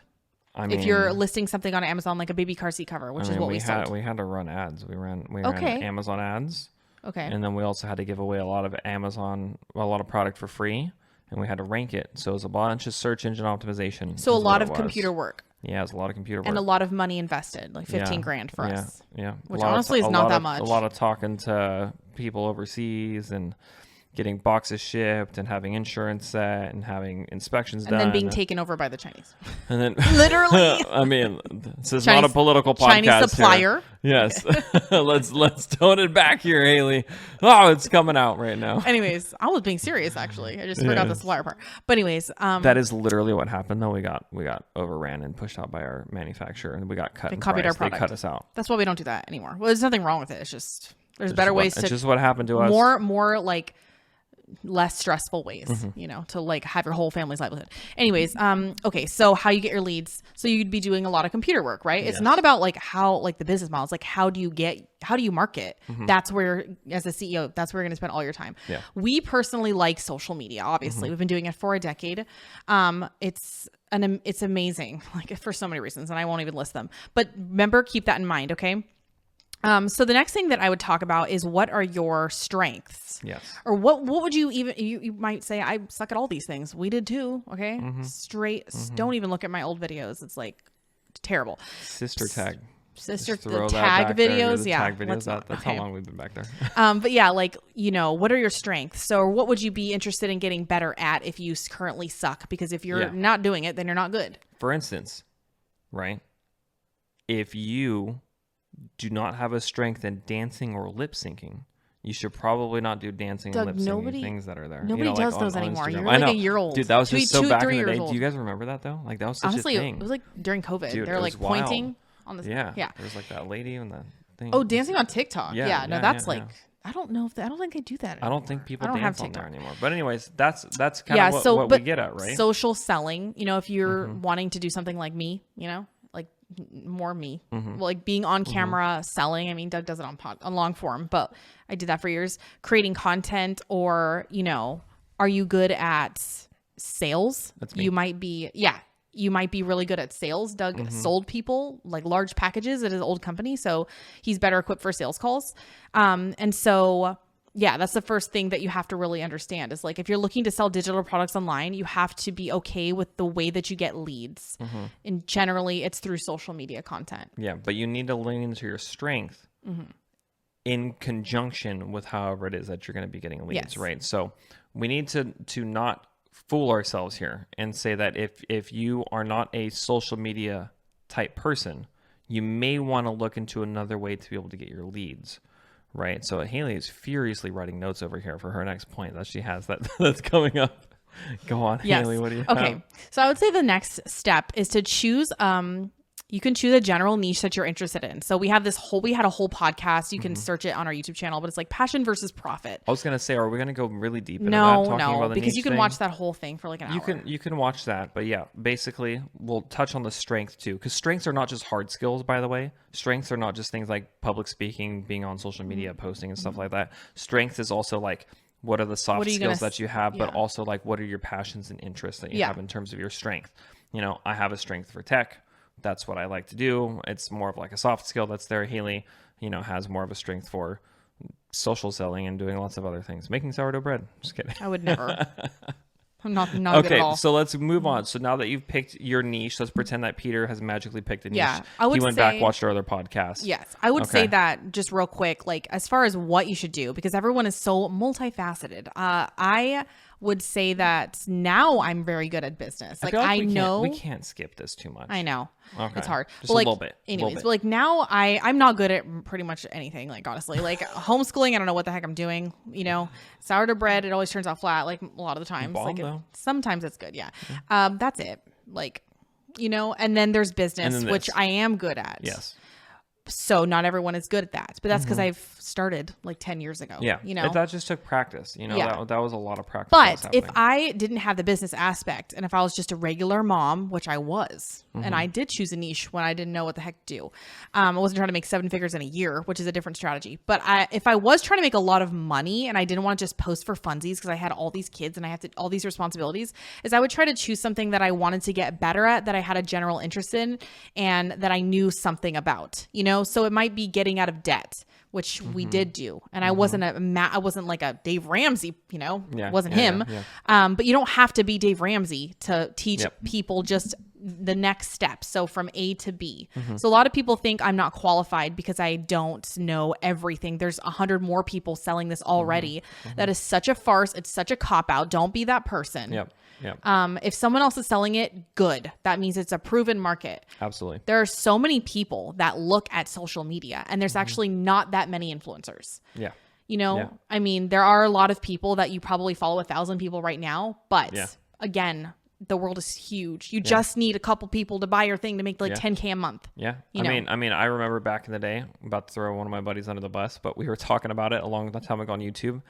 If you're listing something on Amazon, like a baby car seat cover, which is what we sold. We had to run ads. We ran Amazon ads. Okay. And then we also had to give away a lot of product for free, and we had to rank it. So it was a bunch of search engine optimization. So a lot of computer work. Yeah, it's a lot of computer work. And a lot of money invested, like 15 grand for us. Yeah. Which honestly is not that much. A lot of talking to people overseas and getting boxes shipped and having insurance set and having inspections done. And then being taken over by the Chinese. And then literally. I mean, this is not a political podcast. Chinese supplier. Here. Yes. let's tone it back here, Hayley. Oh, it's coming out right now. Anyways, I was being serious actually. I just forgot the supplier part. But anyways, that is literally what happened though. We got overran and pushed out by our manufacturer, and we got cut. They copied our product. They cut us out. That's why we don't do that anymore. Well, there's nothing wrong with it. It's just there's better ways to. It's just what happened to us. More like less stressful ways, you know, to like have your whole family's livelihood. Anyways, okay, so how you get your leads. So you'd be doing a lot of computer work, right? It's not about like how, like the business model. It's like, how do you market? That's where, as a CEO, that's where you're going to spend all your time. Yeah. We personally like social media. Obviously, we've been doing it for a decade. It's amazing, like for so many reasons, and I won't even list them. But remember, keep that in mind, okay? So the next thing that I would talk about is, what are your strengths? Yes. Or what would you even, you might say, I suck at all these things. We did too. Okay. Don't even look at my old videos. It's like terrible. Sister tag. The tag videos. Yeah. Tag videos. That's how long we've been back there. But yeah, like, you know, what are your strengths? So what would you be interested in getting better at if you currently suck? Because if you're not doing it, then you're not good. For instance, right? If you do not have a strength in dancing or lip syncing, you should probably not do dancing and lip syncing things that are there. Nobody does those anymore. Instagram. You're like a year old. Dude, that was just so back in the day. Do you guys remember that though? Like that was such a thing. It was like during COVID. Dude, they're like pointing on the yeah. There was like that lady and that thing. Oh, dancing on TikTok. That's like I don't know I don't think they do that anymore. I don't think people dance on there anymore. But anyways, that's kind of what we get at, right? Social selling, you know, if you're wanting to do something like me, you know, like more me, like being on camera selling. I mean, Doug does it on long form, but I did that for years. Creating content, or, you know, are you good at sales? That's me. You might be really good at sales. Doug sold people like large packages at his old company, so he's better equipped for sales calls. And so yeah, that's the first thing that you have to really understand is, like, if you're looking to sell digital products online, you have to be okay with the way that you get leads. And generally it's through social media content. Yeah, but you need to lean into your strength in conjunction with however it is that you're going to be getting leads, right? So we need to not fool ourselves here and say that if you are not a social media type person, you may want to look into another way to be able to get your leads. Right. So Hayley is furiously writing notes over here for her next point that she has that's coming up. Go on, yes. Hayley. What do you Okay. have? So I would say the next step is to choose, you can choose a general niche that you're interested in. So we had a whole podcast. You can search it on our YouTube channel, but it's like passion versus profit. I was going to say, are we going to go really deep into that? Talking about the because you can thing? watch that whole thing for like an hour. You can watch that. But yeah, basically we'll touch on the strength too, because strengths are not just hard skills, by the way. Strengths are not just things like public speaking, being on social media, posting and stuff like that. Strength is also like, what are the soft skills that you have, but also like, what are your passions and interests that you have in terms of your strength? You know, I have a strength for tech. That's what I like to do. It's more of like a soft skill that's there. Hayley, you know, has more of a strength for social selling and doing lots of other things. Making sourdough bread. Just kidding. I would never. I'm not good at all. Okay, so let's move on. So now that you've picked your niche, let's pretend that Peter has magically picked a niche. Yeah, I would he went back, watched our other podcast. Yes, I would say that just real quick, like as far as what you should do, because everyone is so multifaceted. I would say that now I'm very good at business. Like I know we can't skip this too much. I know. Okay. It's hard. Just a little bit. Anyways, but like now I'm not good at pretty much anything, like honestly. Like homeschooling, I don't know what the heck I'm doing. You know, sourdough bread, it always turns out flat, like a lot of the times. Sometimes it's good, yeah. That's it. Like, you know, and then there's business, which I am good at. Yes. So not everyone is good at that, but that's because I've started like 10 years ago. Yeah. You know, that just took practice. You know, that was a lot of practice. But if I didn't have the business aspect, and if I was just a regular mom, which I was, and I did choose a niche when I didn't know what the heck to do. I wasn't trying to make 7 figures in a year, which is a different strategy. But if I was trying to make a lot of money and I didn't want to just post for funsies because I had all these kids and I had all these responsibilities, is I would try to choose something that I wanted to get better at, that I had a general interest in, and that I knew something about, you know? So it might be getting out of debt, which we did do. And I wasn't I wasn't like a Dave Ramsey, you know, wasn't him. But you don't have to be Dave Ramsey to teach people just the next step. So from A to B. So a lot of people think I'm not qualified because I don't know everything. There's 100 more people selling this already. That is such a farce. It's such a cop out. Don't be that person. If someone else is selling it, good. That means it's a proven market. Absolutely. There are so many people that look at social media, and there's actually not that many influencers. Yeah. You know, I mean, there are a lot of people that you probably follow 1,000 people right now, but again, the world is huge. You just need a couple people to buy your thing to make like 10K a month. Yeah. You know? I mean, I remember back in the day, I'm about to throw one of my buddies under the bus, but we were talking about it a long time ago on YouTube.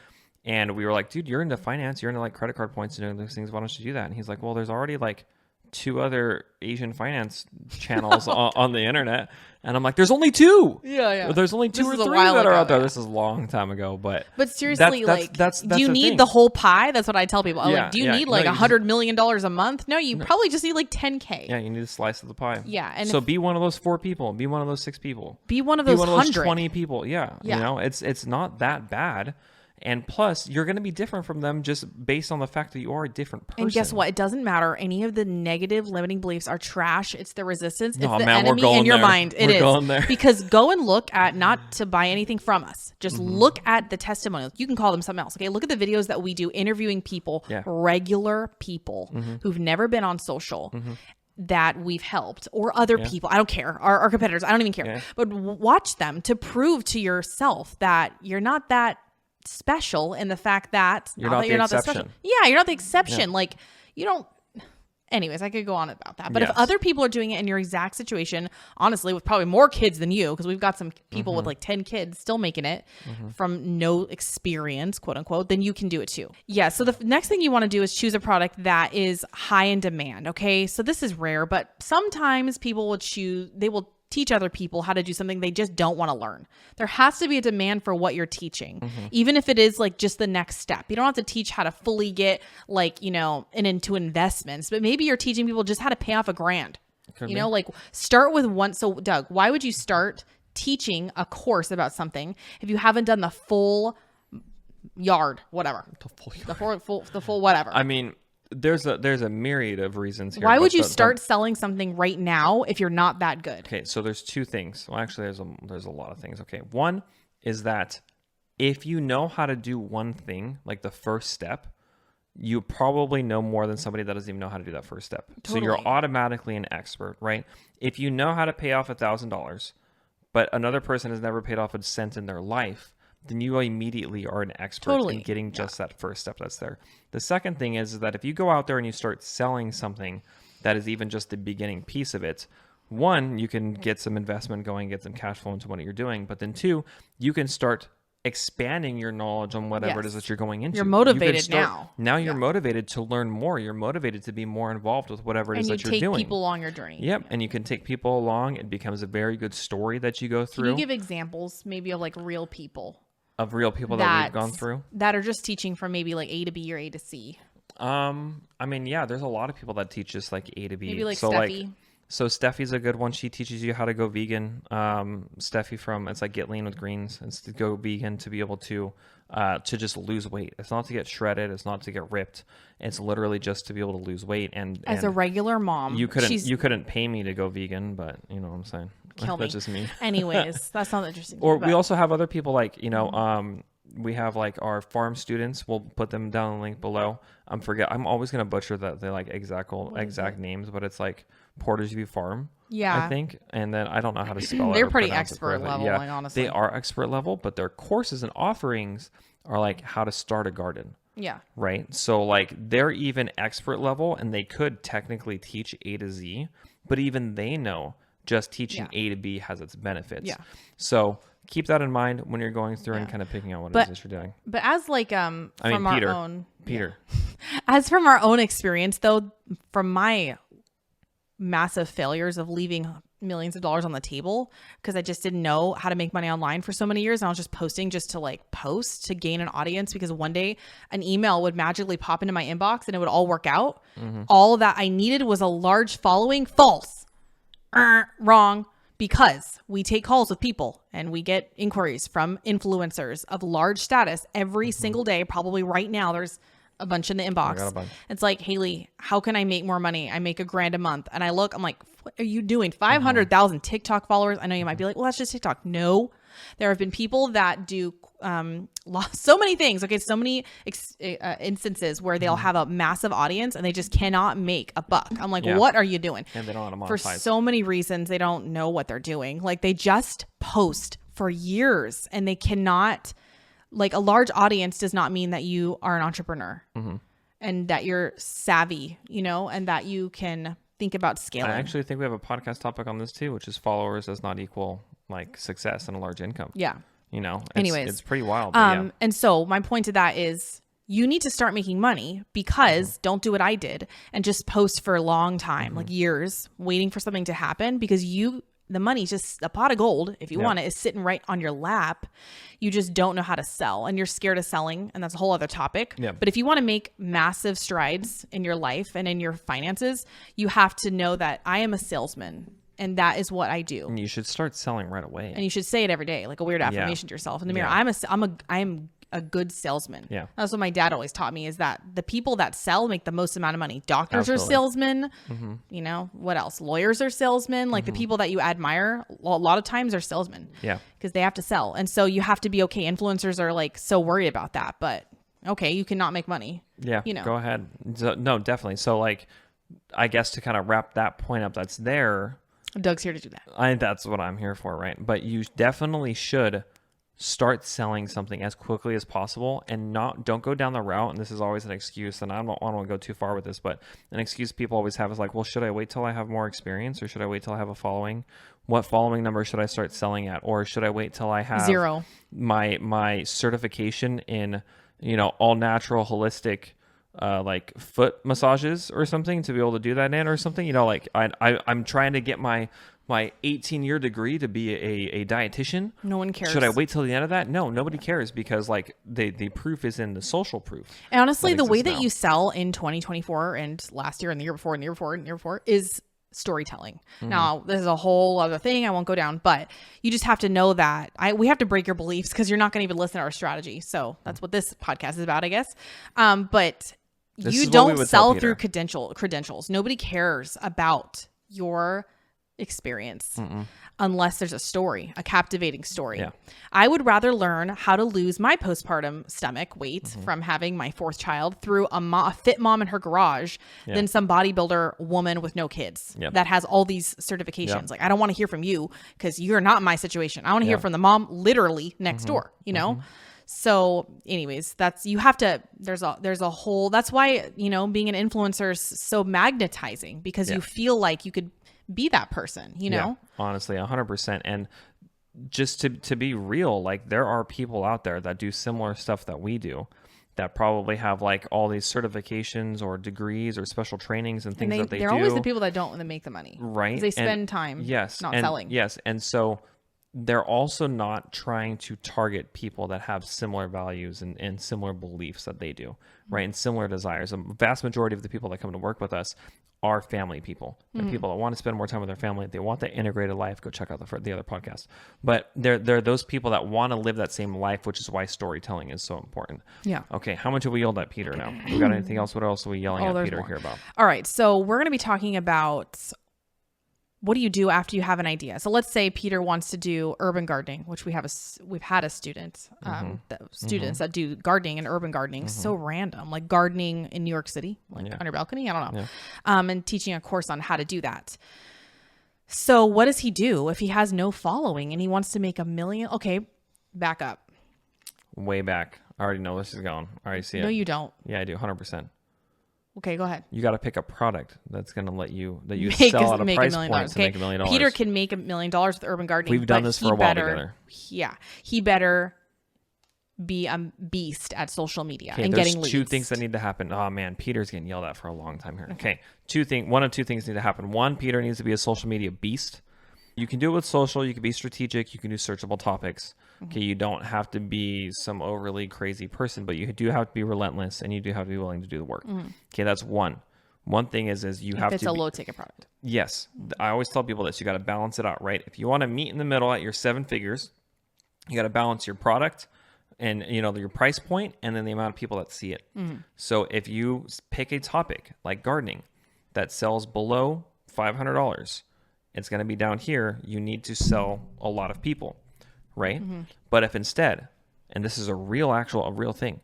And we were like, dude, you're into finance. You're into like credit card points and doing those things. Why don't you do that? And he's like, well, there's already like 2 other Asian finance channels on the internet. And I'm like, there's only 2. Yeah. There's only 2 or 3 that are out there. This is a long time ago, but seriously, that's do you the need thing. the whole pie? That's what I tell people. Yeah, Like, do you need no, like you $100 million a month? No, you probably just need like 10K. Yeah, you need a slice of the pie. Yeah, and so be one of those 4 people. Be one of those 6 people. Be one of those 100. 20 people. Yeah. You know, it's not that bad. And plus, you're going to be different from them just based on the fact that you are a different person. And guess what? It doesn't matter. Any of the negative limiting beliefs are trash. It's the resistance. It's the man, enemy in your mind. It is. Going there. Because go and look at, not to buy anything from us, just look at the testimonials. You can call them something else. Okay. Look at the videos that we do interviewing people, regular people who've never been on social. That we've helped, or other people. I don't care. Our competitors. I don't even care. Yeah. But watch them to prove to yourself that you're not that special in the fact that you're not the exception. Yeah, you're not the exception. Like, you don't. Anyways, I could go on about that. But if other people are doing it in your exact situation, honestly, with probably more kids than you, because we've got some people with like 10 kids still making it from no experience, quote unquote, then you can do it too. Yeah. So the next thing you want to do is choose a product that is high in demand. Okay. So this is rare, but sometimes people will teach other people how to do something they just don't want to learn. There has to be a demand for what you're teaching, even if it is like just the next step. You don't have to teach how to fully get like, you know, into investments, but maybe you're teaching people just how to pay off $1,000. You know, like start with one. So Doug, why would you start teaching a course about something if you haven't done the full yard, whatever, the full whatever? I mean, there's a myriad of reasons here. Why would you start selling something right now if you're not that good? Okay, so there's 2 things. Well, actually, there's a lot of things. Okay, one is that if you know how to do one thing, like the first step, you probably know more than somebody that doesn't even know how to do that first step. Totally. So you're automatically an expert, right? If you know how to pay off $1,000, but another person has never paid off a cent in their life, then you immediately are an expert in getting just that first step that's there. The second thing is that if you go out there and you start selling something that is even just the beginning piece of it, 1, you can get some investment going, get some cash flow into what you're doing. But then 2, you can start expanding your knowledge on whatever it is that you're going into. You're motivated now. Now you're motivated to learn more. You're motivated to be more involved with whatever it is that you're doing. And you take people along your journey. Yep. And you can take people along. It becomes a very good story that you go through. Can you give examples maybe of like real people? Of real people that we've gone through? That are just teaching from maybe like A to B or A to C. I mean, yeah, there's a lot of people that teach us like A to B. Maybe like Steffi. So Steffi's a good one. She teaches you how to go vegan. Steffi it's like Get Lean with Greens. It's to go vegan to be able to just lose weight. It's not to get shredded. It's not to get ripped. It's literally just to be able to lose weight. And as a regular mom, you couldn't pay me to go vegan, but you know what I'm saying. Kill me. That's just me. Anyways, that sounds interesting. Or we also have other people like, you know, we have like our farm students. We'll put them down in the link below. I'm always going to butcher that. They like exact names, but it's like Porter's View Farm. Yeah. I think. And then I don't know how to spell it. They're pretty expert level, yeah, like, honestly. They are expert level, but their courses and offerings are like how to start a garden. Yeah. Right. So like they're even expert level and they could technically teach A to Z, but even they know just teaching A to B has its benefits. Yeah. So keep that in mind when you're going through and kind of picking out what it is that you're doing. But as like from our own as from our own experience though, from my massive failures of leaving millions of dollars on the table because I just didn't know how to make money online for so many years, and I was just posting just to like post to gain an audience because one day an email would magically pop into my inbox and it would all work out. All that I needed was a large following. False. Wrong. Because we take calls with people and we get inquiries from influencers of large status every single day. Probably right now there's a bunch in the inbox. It's like, Hayley, how can I make more money? I make $1,000 a month. And I look, I'm like, what are you doing? 500,000 TikTok followers. I know you might be like, well, that's just TikTok. No, there have been people that do so many things. Okay. So many instances where they'll have a massive audience and they just cannot make a buck. I'm like, what are you doing? And they don't want to monetize. For so many reasons, they don't know what they're doing. Like they just post for years and they cannot, like a large audience does not mean that you are an entrepreneur and that you're savvy, you know, and that you can think about scaling. I actually think we have a podcast topic on this too, which is followers does not equal like success and a large income. Yeah. Anyways, it's pretty wild. But and so my point to that is you need to start making money, because don't do what I did and just post for a long time, like years, waiting for something to happen, because the money's just a pot of gold, if you want it, is sitting right on your lap. You just don't know how to sell, and you're scared of selling, and that's a whole other topic. Yeah. But if you want to make massive strides in your life and in your finances, you have to know that I am a salesman, and that is what I do. And you should start selling right away. And you should say it every day, like a weird affirmation to yourself in the mirror. I am a good salesman. Yeah. That's what my dad always taught me, is that the people that sell make the most amount of money. Doctors are salesmen. What else? Lawyers are salesmen. Like the people that you admire, a lot of times are salesmen. Yeah. Because they have to sell. And so you have to be okay. Influencers are like so worried about that, but okay, you cannot make money. Yeah. Go ahead. So, no, definitely. So like, I guess to kind of wrap that point up that's there. Doug's here to do that. That's what I'm here for, right? But you definitely should start selling something as quickly as possible, and don't go down the route. And this is always an excuse, and I don't want to go too far with this, but an excuse people always have is like, well, should I wait till I have more experience, or should I wait till I have a following? What following number should I start selling at? Or should I wait till I have 0 my certification in, all natural holistic like foot massages or something to be able to do that in, or something, like I'm trying to get my 18-year degree to be a dietitian. No one cares. Should I wait till the end of that? No, nobody cares, because like the proof is in the social proof. And honestly, the way that you sell in 2024 and last year and the year before and the year before and the year before is storytelling. Now, this is a whole other thing I won't go down, but you just have to know that we have to break your beliefs, because you're not going to even listen to our strategy. So that's what this podcast is about, I guess. But you don't sell through credentials. Nobody cares about your experience unless there's a story, a captivating story. Yeah. I would rather learn how to lose my postpartum stomach weight from having my 4th child through a fit mom in her garage than some bodybuilder woman with no kids that has all these certifications. Like, I don't want to hear from you, because you're not in my situation. I want to hear from the mom literally next door, So anyways, there's a whole, that's why, being an influencer is so magnetizing, because you feel like you could be that person, Yeah, honestly, 100%. And just to be real, like there are people out there that do similar stuff that we do, that probably have like all these certifications or degrees or special trainings and things that they do. They're always the people that don't make the money. Right. 'Cause they spend time not selling. Yes. And so they're also not trying to target people that have similar values and similar beliefs that they do, right? And similar desires. A vast majority of the people that come to work with us are family people. They're people that want to spend more time with their family. They want that integrated life. Go check out the other podcast. But they're those people that want to live that same life, which is why storytelling is so important. Yeah. Okay. How much have we yelled at Peter now? We got anything else? What else are we yelling at Peter here about? All right. So we're going to be talking about, what do you do after you have an idea? So let's say Peter wants to do urban gardening, which we've had a student, students that do gardening and urban gardening. So random, like gardening in New York City, like on your balcony. I don't know. Yeah. And teaching a course on how to do that. So what does he do if he has no following and he wants to make $1 million? Okay, back up. Way back. I already know this is going. I already see it. No, you don't. Yeah, I do. 100%. Okay, go ahead. You got to pick a product that's going to let you sell at a price point to make $1 million. Peter can make $1 million with urban gardening. We've done this for a while together. Yeah, he better be a beast at social media and getting leads. 2 things that need to happen. Oh man, Peter's getting yelled at for a long time here. Okay, one of 2 things need to happen. 1, Peter needs to be a social media beast. You can do it with social. You can be strategic. You can do searchable topics. Okay, you don't have to be some overly crazy person, but you do have to be relentless, and you do have to be willing to do the work. Okay, that's one. One thing is you have to. If it's a low ticket product. Yes, I always tell people this. You got to balance it out, right? If you want to meet in the middle at your 7 figures, you got to balance your product and your price point, and then the amount of people that see it. So if you pick a topic like gardening that sells below $500. It's going to be down here. You need to sell a lot of people, right? But if instead, and this is a real thing,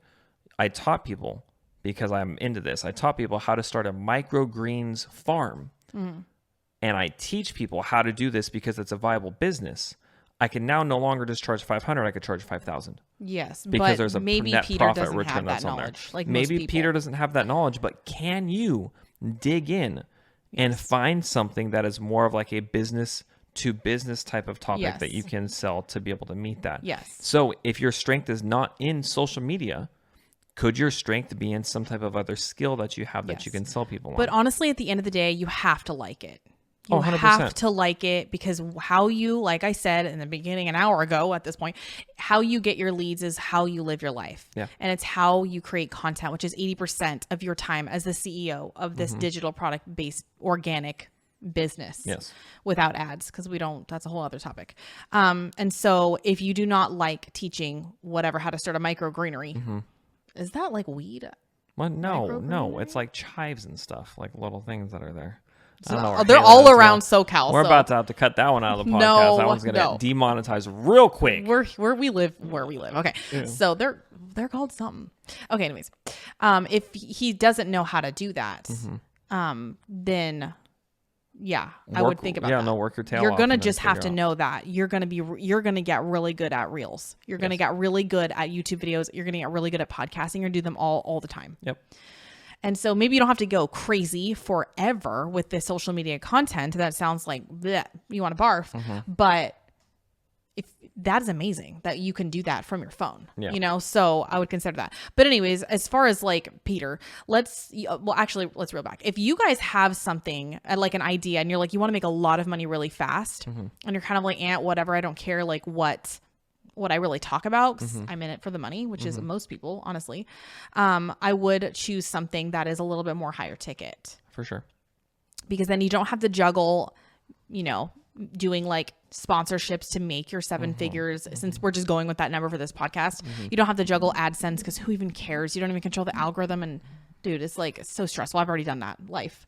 I taught people, because I'm into this, I taught people how to start a microgreens farm. And I teach people how to do this because it's a viable business. I can now no longer just charge $500. I could charge $5,000. Yes, because but there's a maybe net Peter profit doesn't return have that that's on there. knowledge. Like maybe most people. Peter doesn't have that knowledge, but can you dig in and find something that is more of like a business to business type of topic Yes. that you can sell to be able to meet that. Yes. So if your strength is not in social media, could your strength be in some type of other skill that you have that you Yes. can sell people on? But honestly, at the end of the day, you have to like it. You 100%. have to like it, because how you, like I said in the beginning, an hour ago at this point, how you get your leads is how you live your life. Yeah. And it's how you create content, which is 80% of your time as the CEO of this digital product based organic business. Yes. Without ads, because that's a whole other topic. And so if you do not like teaching how to start a microgreenery, is that like weed? Well, no, it's like chives and stuff, like little things that are there. I don't know where They're Hayley all is. around SoCal. We're so about to have to cut that one out of the podcast. No, that one's gonna no. demonetize real quick. where we live. Okay. Yeah. So they're called something. Okay. Anyways, if he doesn't know how to do that, then yeah, I would think about that. No, work your tail You're off gonna and then just have figure to out. know that you're gonna get really good at reels. You're gonna get really good at YouTube videos. You're gonna get really good at podcasting. You're gonna do them all the time. Yep. And so maybe you don't have to go crazy forever with this social media content. That sounds like bleh, you want to barf, but if that is amazing that you can do that from your phone, so I would consider that. But anyways, as far as like Peter, let's reel back. If you guys have something like an idea and you're like, you want to make a lot of money really fast and you're kind of like, whatever, I don't care like what I really talk about, because I'm in it for the money, which is most people, honestly. I would choose something that is a little bit more higher ticket, For sure. because then you don't have to juggle, doing like sponsorships to make your 7 figures. Since we're just going with that number for this podcast, you don't have to juggle AdSense, because who even cares? You don't even control the algorithm. And dude, it's like, it's so stressful. I've already done that life.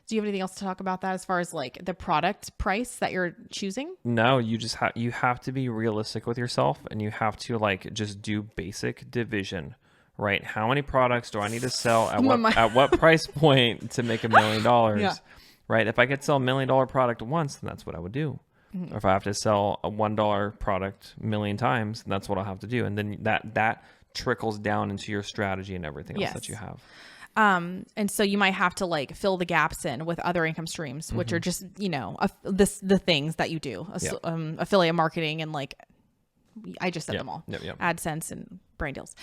Do you have anything else to talk about that as far as like the product price that you're choosing? No, you just you have to be realistic with yourself, and you have to like just do basic division, right? How many products do I need to sell at what price point to make $1 million? Yeah. Right? If I could sell $1 million product once, then that's what I would do. Or if I have to sell a $1 product 1 million times, then that's what I'll have to do. And then that trickles down into your strategy and everything else that you have. And so you might have to like fill the gaps in with other income streams, which are just, the things that you do, affiliate marketing, and like, I just said them all, AdSense and brand deals.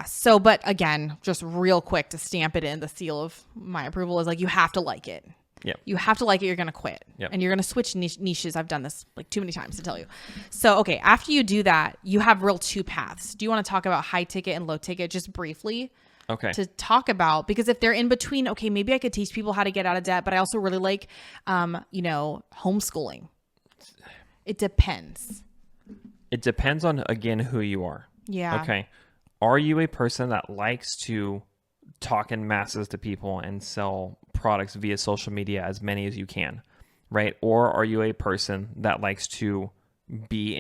So, but again, just real quick to stamp it in, the seal of my approval is like, you have to like it. Yep. You have to like it. You're going to quit and you're going to switch niches. I've done this like too many times to tell you. So, okay. After you do that, you have real 2 paths. Do you want to talk about high ticket and low ticket just briefly? Okay. To talk about, because if they're in between, okay, maybe I could teach people how to get out of debt, but I also really like, homeschooling. It depends. It depends on, again, who you are. Yeah. Okay. Are you a person that likes to talk in masses to people and sell products via social media, as many as you can, right? Or are you a person that likes to be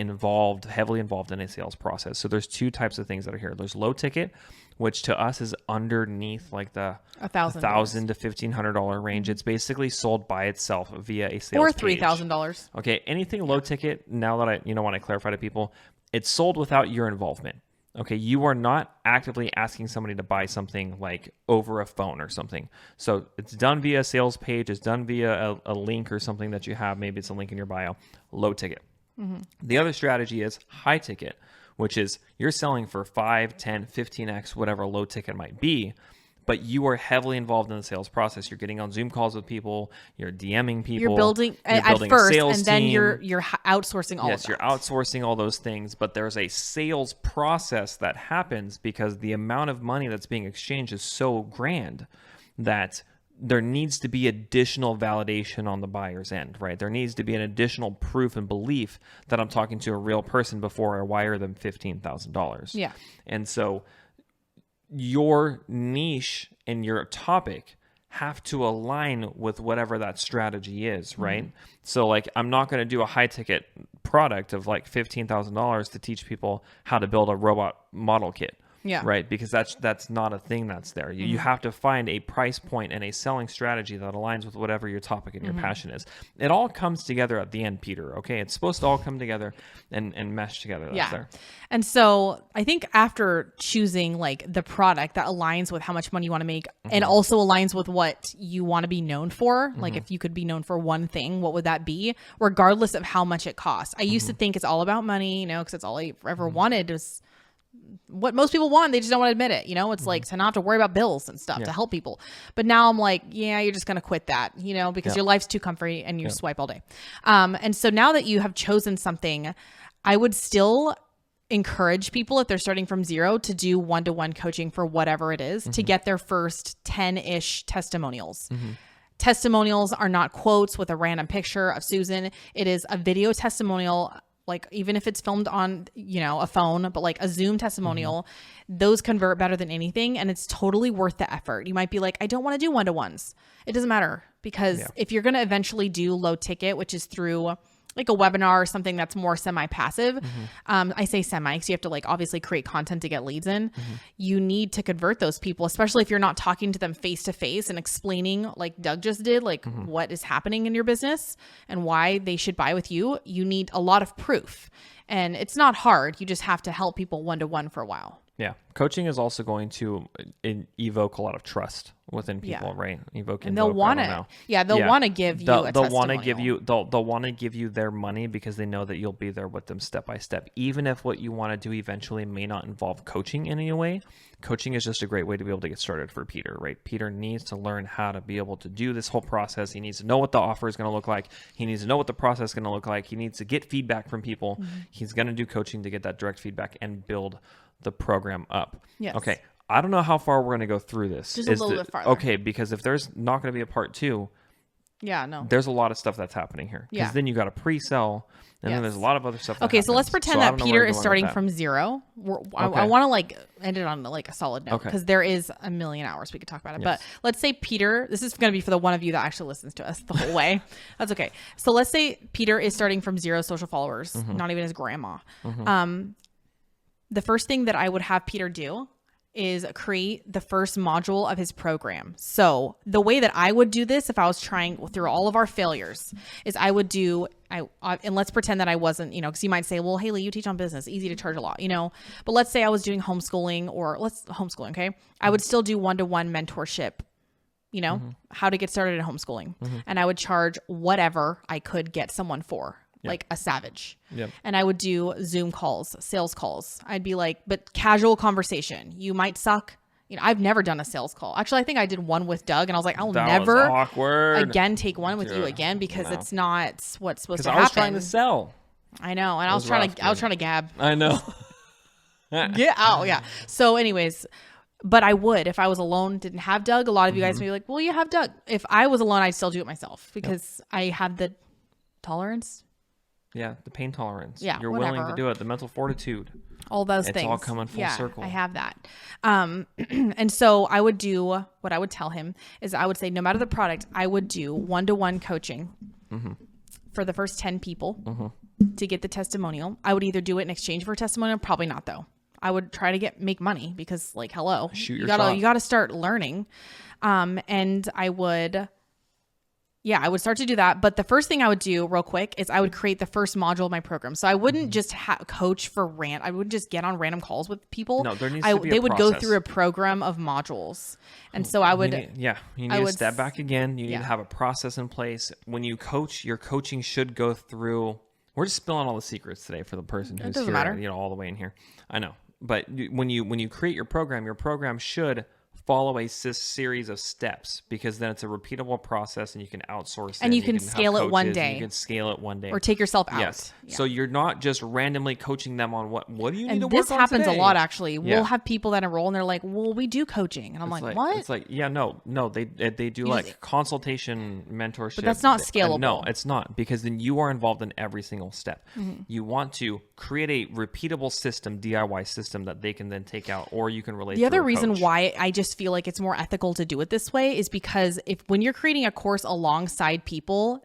heavily involved in a sales process? So there's 2 types of things that are here. There's low ticket, which to us is underneath like the $1,000 to $1,500 range. It's basically sold by itself via a sales or page. $3,000. Okay, anything low ticket, now that I want to clarify to people, it's sold without your involvement. Okay, you are not actively asking somebody to buy something like over a phone or something. So it's done via a sales page. It's done via a link or something that you have. Maybe it's a link in your bio. Low ticket. The other strategy is high ticket, which is you're selling for 5, 10, 15x, whatever low ticket might be, but you are heavily involved in the sales process. You're getting on Zoom calls with people. You're DMing people. You're building at first, and then you're outsourcing all of that. Yes, you're outsourcing all those things, but there's a sales process that happens because the amount of money that's being exchanged is so grand that there needs to be additional validation on the buyer's end, right? There needs to be an additional proof and belief that I'm talking to a real person before I wire them $15,000. Yeah. And so your niche and your topic have to align with whatever that strategy is, right? So like, I'm not going to do a high ticket product of like $15,000 to teach people how to build a robot model kit. Yeah. Right. Because that's not a thing that's there. You have to find a price point and a selling strategy that aligns with whatever your topic and your passion is. It all comes together at the end, Peter. Okay. It's supposed to all come together and mesh together. That's there. And so I think after choosing like the product that aligns with how much money you want to make and also aligns with what you want to be known for, like if you could be known for one thing, what would that be? Regardless of how much it costs. I used to think it's all about money, because it's all I ever wanted was what most people want. They just don't want to admit it. It's like to not have to worry about bills and stuff to help people. But now I'm like, you're just going to quit that, because your life's too comfy and you swipe all day. And so now that you have chosen something, I would still encourage people if they're starting from zero to do one-to-one coaching for whatever it is to get their first 10-ish testimonials. Testimonials are not quotes with a random picture of Susan. It is a video testimonial, like even if it's filmed on, a phone, but like a Zoom testimonial, those convert better than anything. And it's totally worth the effort. You might be like, I don't want to do one-to-ones. It doesn't matter because if you're going to eventually do low ticket, which is through like a webinar or something that's more semi-passive. I say semi because you have to like obviously create content to get leads in. You need to convert those people, especially if you're not talking to them face to face and explaining like Doug just did, like what is happening in your business and why they should buy with you. You need a lot of proof and it's not hard. You just have to help people one-to-one for a while. Yeah. Coaching is also going to evoke a lot of trust within people, right? And they'll want to, they'll want to give you a they'll want to give you, they'll want to give you their money because they know that you'll be there with them step by step. Even if what you want to do eventually may not involve coaching in any way, coaching is just a great way to be able to get started for Peter, right? Peter needs to learn how to be able to do this whole process. He needs to know what the offer is going to look like. He needs to know what the process is going to look like. He needs to get feedback from people. He's going to do coaching to get that direct feedback and build the program up. Yes. Okay. I don't know how far we're going to go through this. Just a little bit farther. Okay. Because if there's not going to be a part 2, there's a lot of stuff that's happening here. Because then you got to pre-sell and then there's a lot of other stuff. Okay. So let's pretend that Peter is starting from zero. I want to like end it on like a solid note because there is a million hours we could talk about it. But let's say Peter, this is going to be for the one of you that actually listens to us the whole way. That's okay. So let's say Peter is starting from 0 social followers, not even his grandma. The first thing that I would have Peter do is create the first module of his program. So the way that I would do this, if I was trying through all of our failures, is I would do, and let's pretend that I wasn't, because you might say, well, Hayley, you teach on business, easy to charge a lot, but let's say I was doing homeschooling or homeschooling. Okay. I would still do one-to-one mentorship, how to get started in homeschooling. And I would charge whatever I could get someone for. Like a savage. And I would do Zoom calls, sales calls. I'd be like, but casual conversation. You might suck. I've never done a sales call. Actually, I think I did one with Doug and I was like, I'll never again take one with you again because it's not what's supposed to happen. I was trying to sell. I know. And I was trying to gab. I know. Yeah. So anyways, but I would, if I was alone, didn't have Doug, a lot of you guys would be like, well, you have Doug. If I was alone, I'd still do it myself because I have the tolerance. Yeah, the pain tolerance. Yeah, you're willing to do it. The mental fortitude. All those things. It's all coming full circle. I have that. And so I would do, what I would tell him is I would say, no matter the product, I would do one-to-one coaching for the first 10 people to get the testimonial. I would either do it in exchange for a testimonial. Probably not though. I would try to make money because like, hello, you gotta start learning. And I would start to do that. But the first thing I would do real quick is I would create the first module of my program. So I wouldn't just coach for I wouldn't just get on random calls with people. No, there needs to be They would go through a program of modules. And so I would... You need to step back again. You need to have a process in place. When you coach, your coaching should go through... We're just spilling all the secrets today for the person who's here, matter. All the way in here. I know. But when you create your program should follow a series of steps because then it's a repeatable process and you can outsource it. And you can scale it one day. You can scale it one day. Or take yourself out. Yes. Yeah. So you're not just randomly coaching them on what do you need to work on. And this happens today? A lot actually. We'll have people that enroll and they're like, well, we do coaching. And I'm like, what? It's like, no, they do like consultation, mentorship. But that's not scalable. No, it's not because then you are involved in every single step. You want to create a repeatable system, DIY system that they can then take out or you can relate to. The other reason why I just feel like it's more ethical to do it this way is because when you're creating a course alongside people,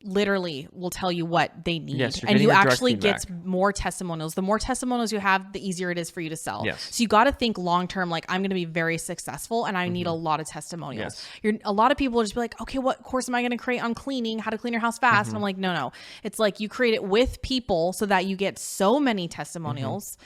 literally will tell you what they need. Yes, you're and you getting direct actually feedback. get more testimonials. The more testimonials you have, the easier it is for you to sell. Yes. So you got to think long-term, like I'm going to be very successful and I need a lot of testimonials. Yes. A lot of people will just be like, okay, what course am I going to create on cleaning, how to clean your house fast? And I'm like, no. It's like you create it with people so that you get so many testimonials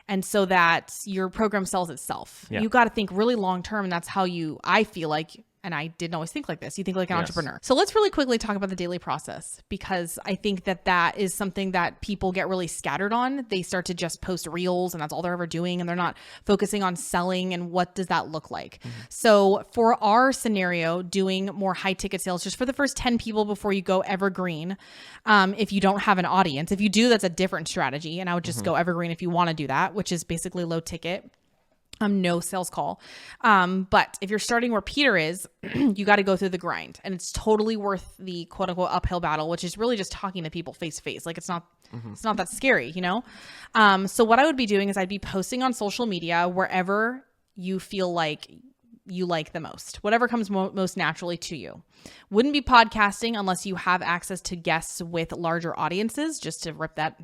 and so that your program sells itself. Yeah. You got to think really long-term. And that's how I feel like, and I didn't always think like this. You think like an entrepreneur. So let's really quickly talk about the daily process, because I think that is something that people get really scattered on. They start to just post reels and that's all they're ever doing. And they're not focusing on selling and what does that look like. So for our scenario, doing more high ticket sales, just for the first 10 people before you go evergreen. If you don't have an audience, if you do, that's a different strategy. And I would just go evergreen if you want to do that, which is basically low ticket. No sales call. But if you're starting where Peter is, you got to go through the grind, and it's totally worth the quote unquote uphill battle, which is really just talking to people face to face. Like it's not that scary, you know? So what I would be doing is I'd be posting on social media wherever you feel like you like the most, whatever comes most naturally to you. Wouldn't be podcasting unless you have access to guests with larger audiences, just to rip that,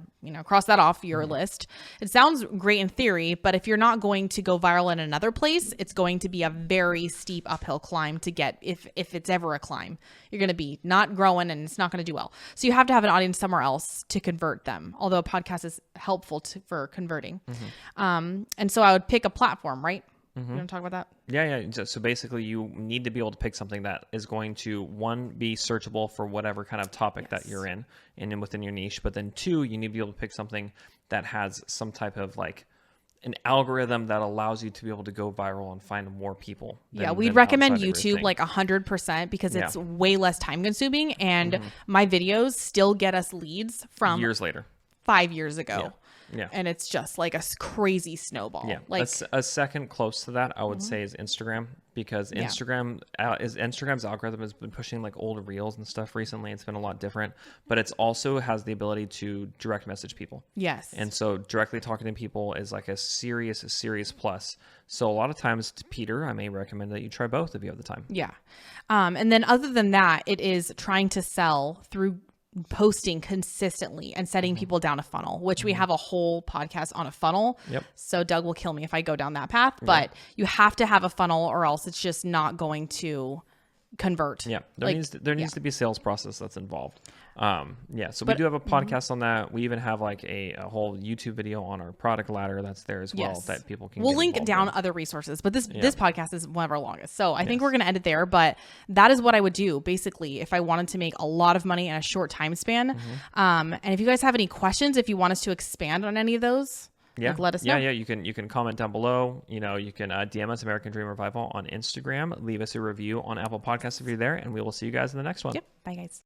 cross that off your list. It sounds great in theory, but if you're not going to go viral in another place, it's going to be a very steep uphill climb to get, if it's ever a climb. You're going to be not growing and it's not going to do well. So you have to have an audience somewhere else to convert them, although a podcast is helpful for converting. And so I would pick a platform, right? You want to talk about that? Yeah. So basically you need to be able to pick something that is going to, one, be searchable for whatever kind of topic that you're in and within your niche. But then two, you need to be able to pick something that has some type of like an algorithm that allows you to be able to go viral and find more people. We'd recommend YouTube like 100% because it's way less time consuming. And my videos still get us leads from years later, 5 years ago. Yeah. And it's just like a crazy snowball. Yeah. Like a second close to that, I would say, is Instagram, because Instagram's algorithm has been pushing like old reels and stuff recently. It's been a lot different, but it's also has the ability to direct message people. Yes. And so directly talking to people is like a serious plus. So a lot of times, Peter, I may recommend that you try both if you have the time. Yeah. And then other than that, it is trying to sell through posting consistently and setting people down a funnel, which we have a whole podcast on a funnel. Yep. So Doug will kill me if I go down that path, but you have to have a funnel or else it's just not going to convert. Yeah. There needs to be a sales process that's involved. So we do have a podcast on that. We even have like a whole YouTube video on our product ladder that's there as well that people can We'll link down other resources, but this podcast is one of our longest. So I think we're going to end it there, but that is what I would do basically if I wanted to make a lot of money in a short time span. And if you guys have any questions, if you want us to expand on any of those, let us know. You can comment down below. You can DM us American Dream Revival on Instagram. Leave us a review on Apple Podcasts if you're there, and we will see you guys in the next one. Yep. Bye, guys.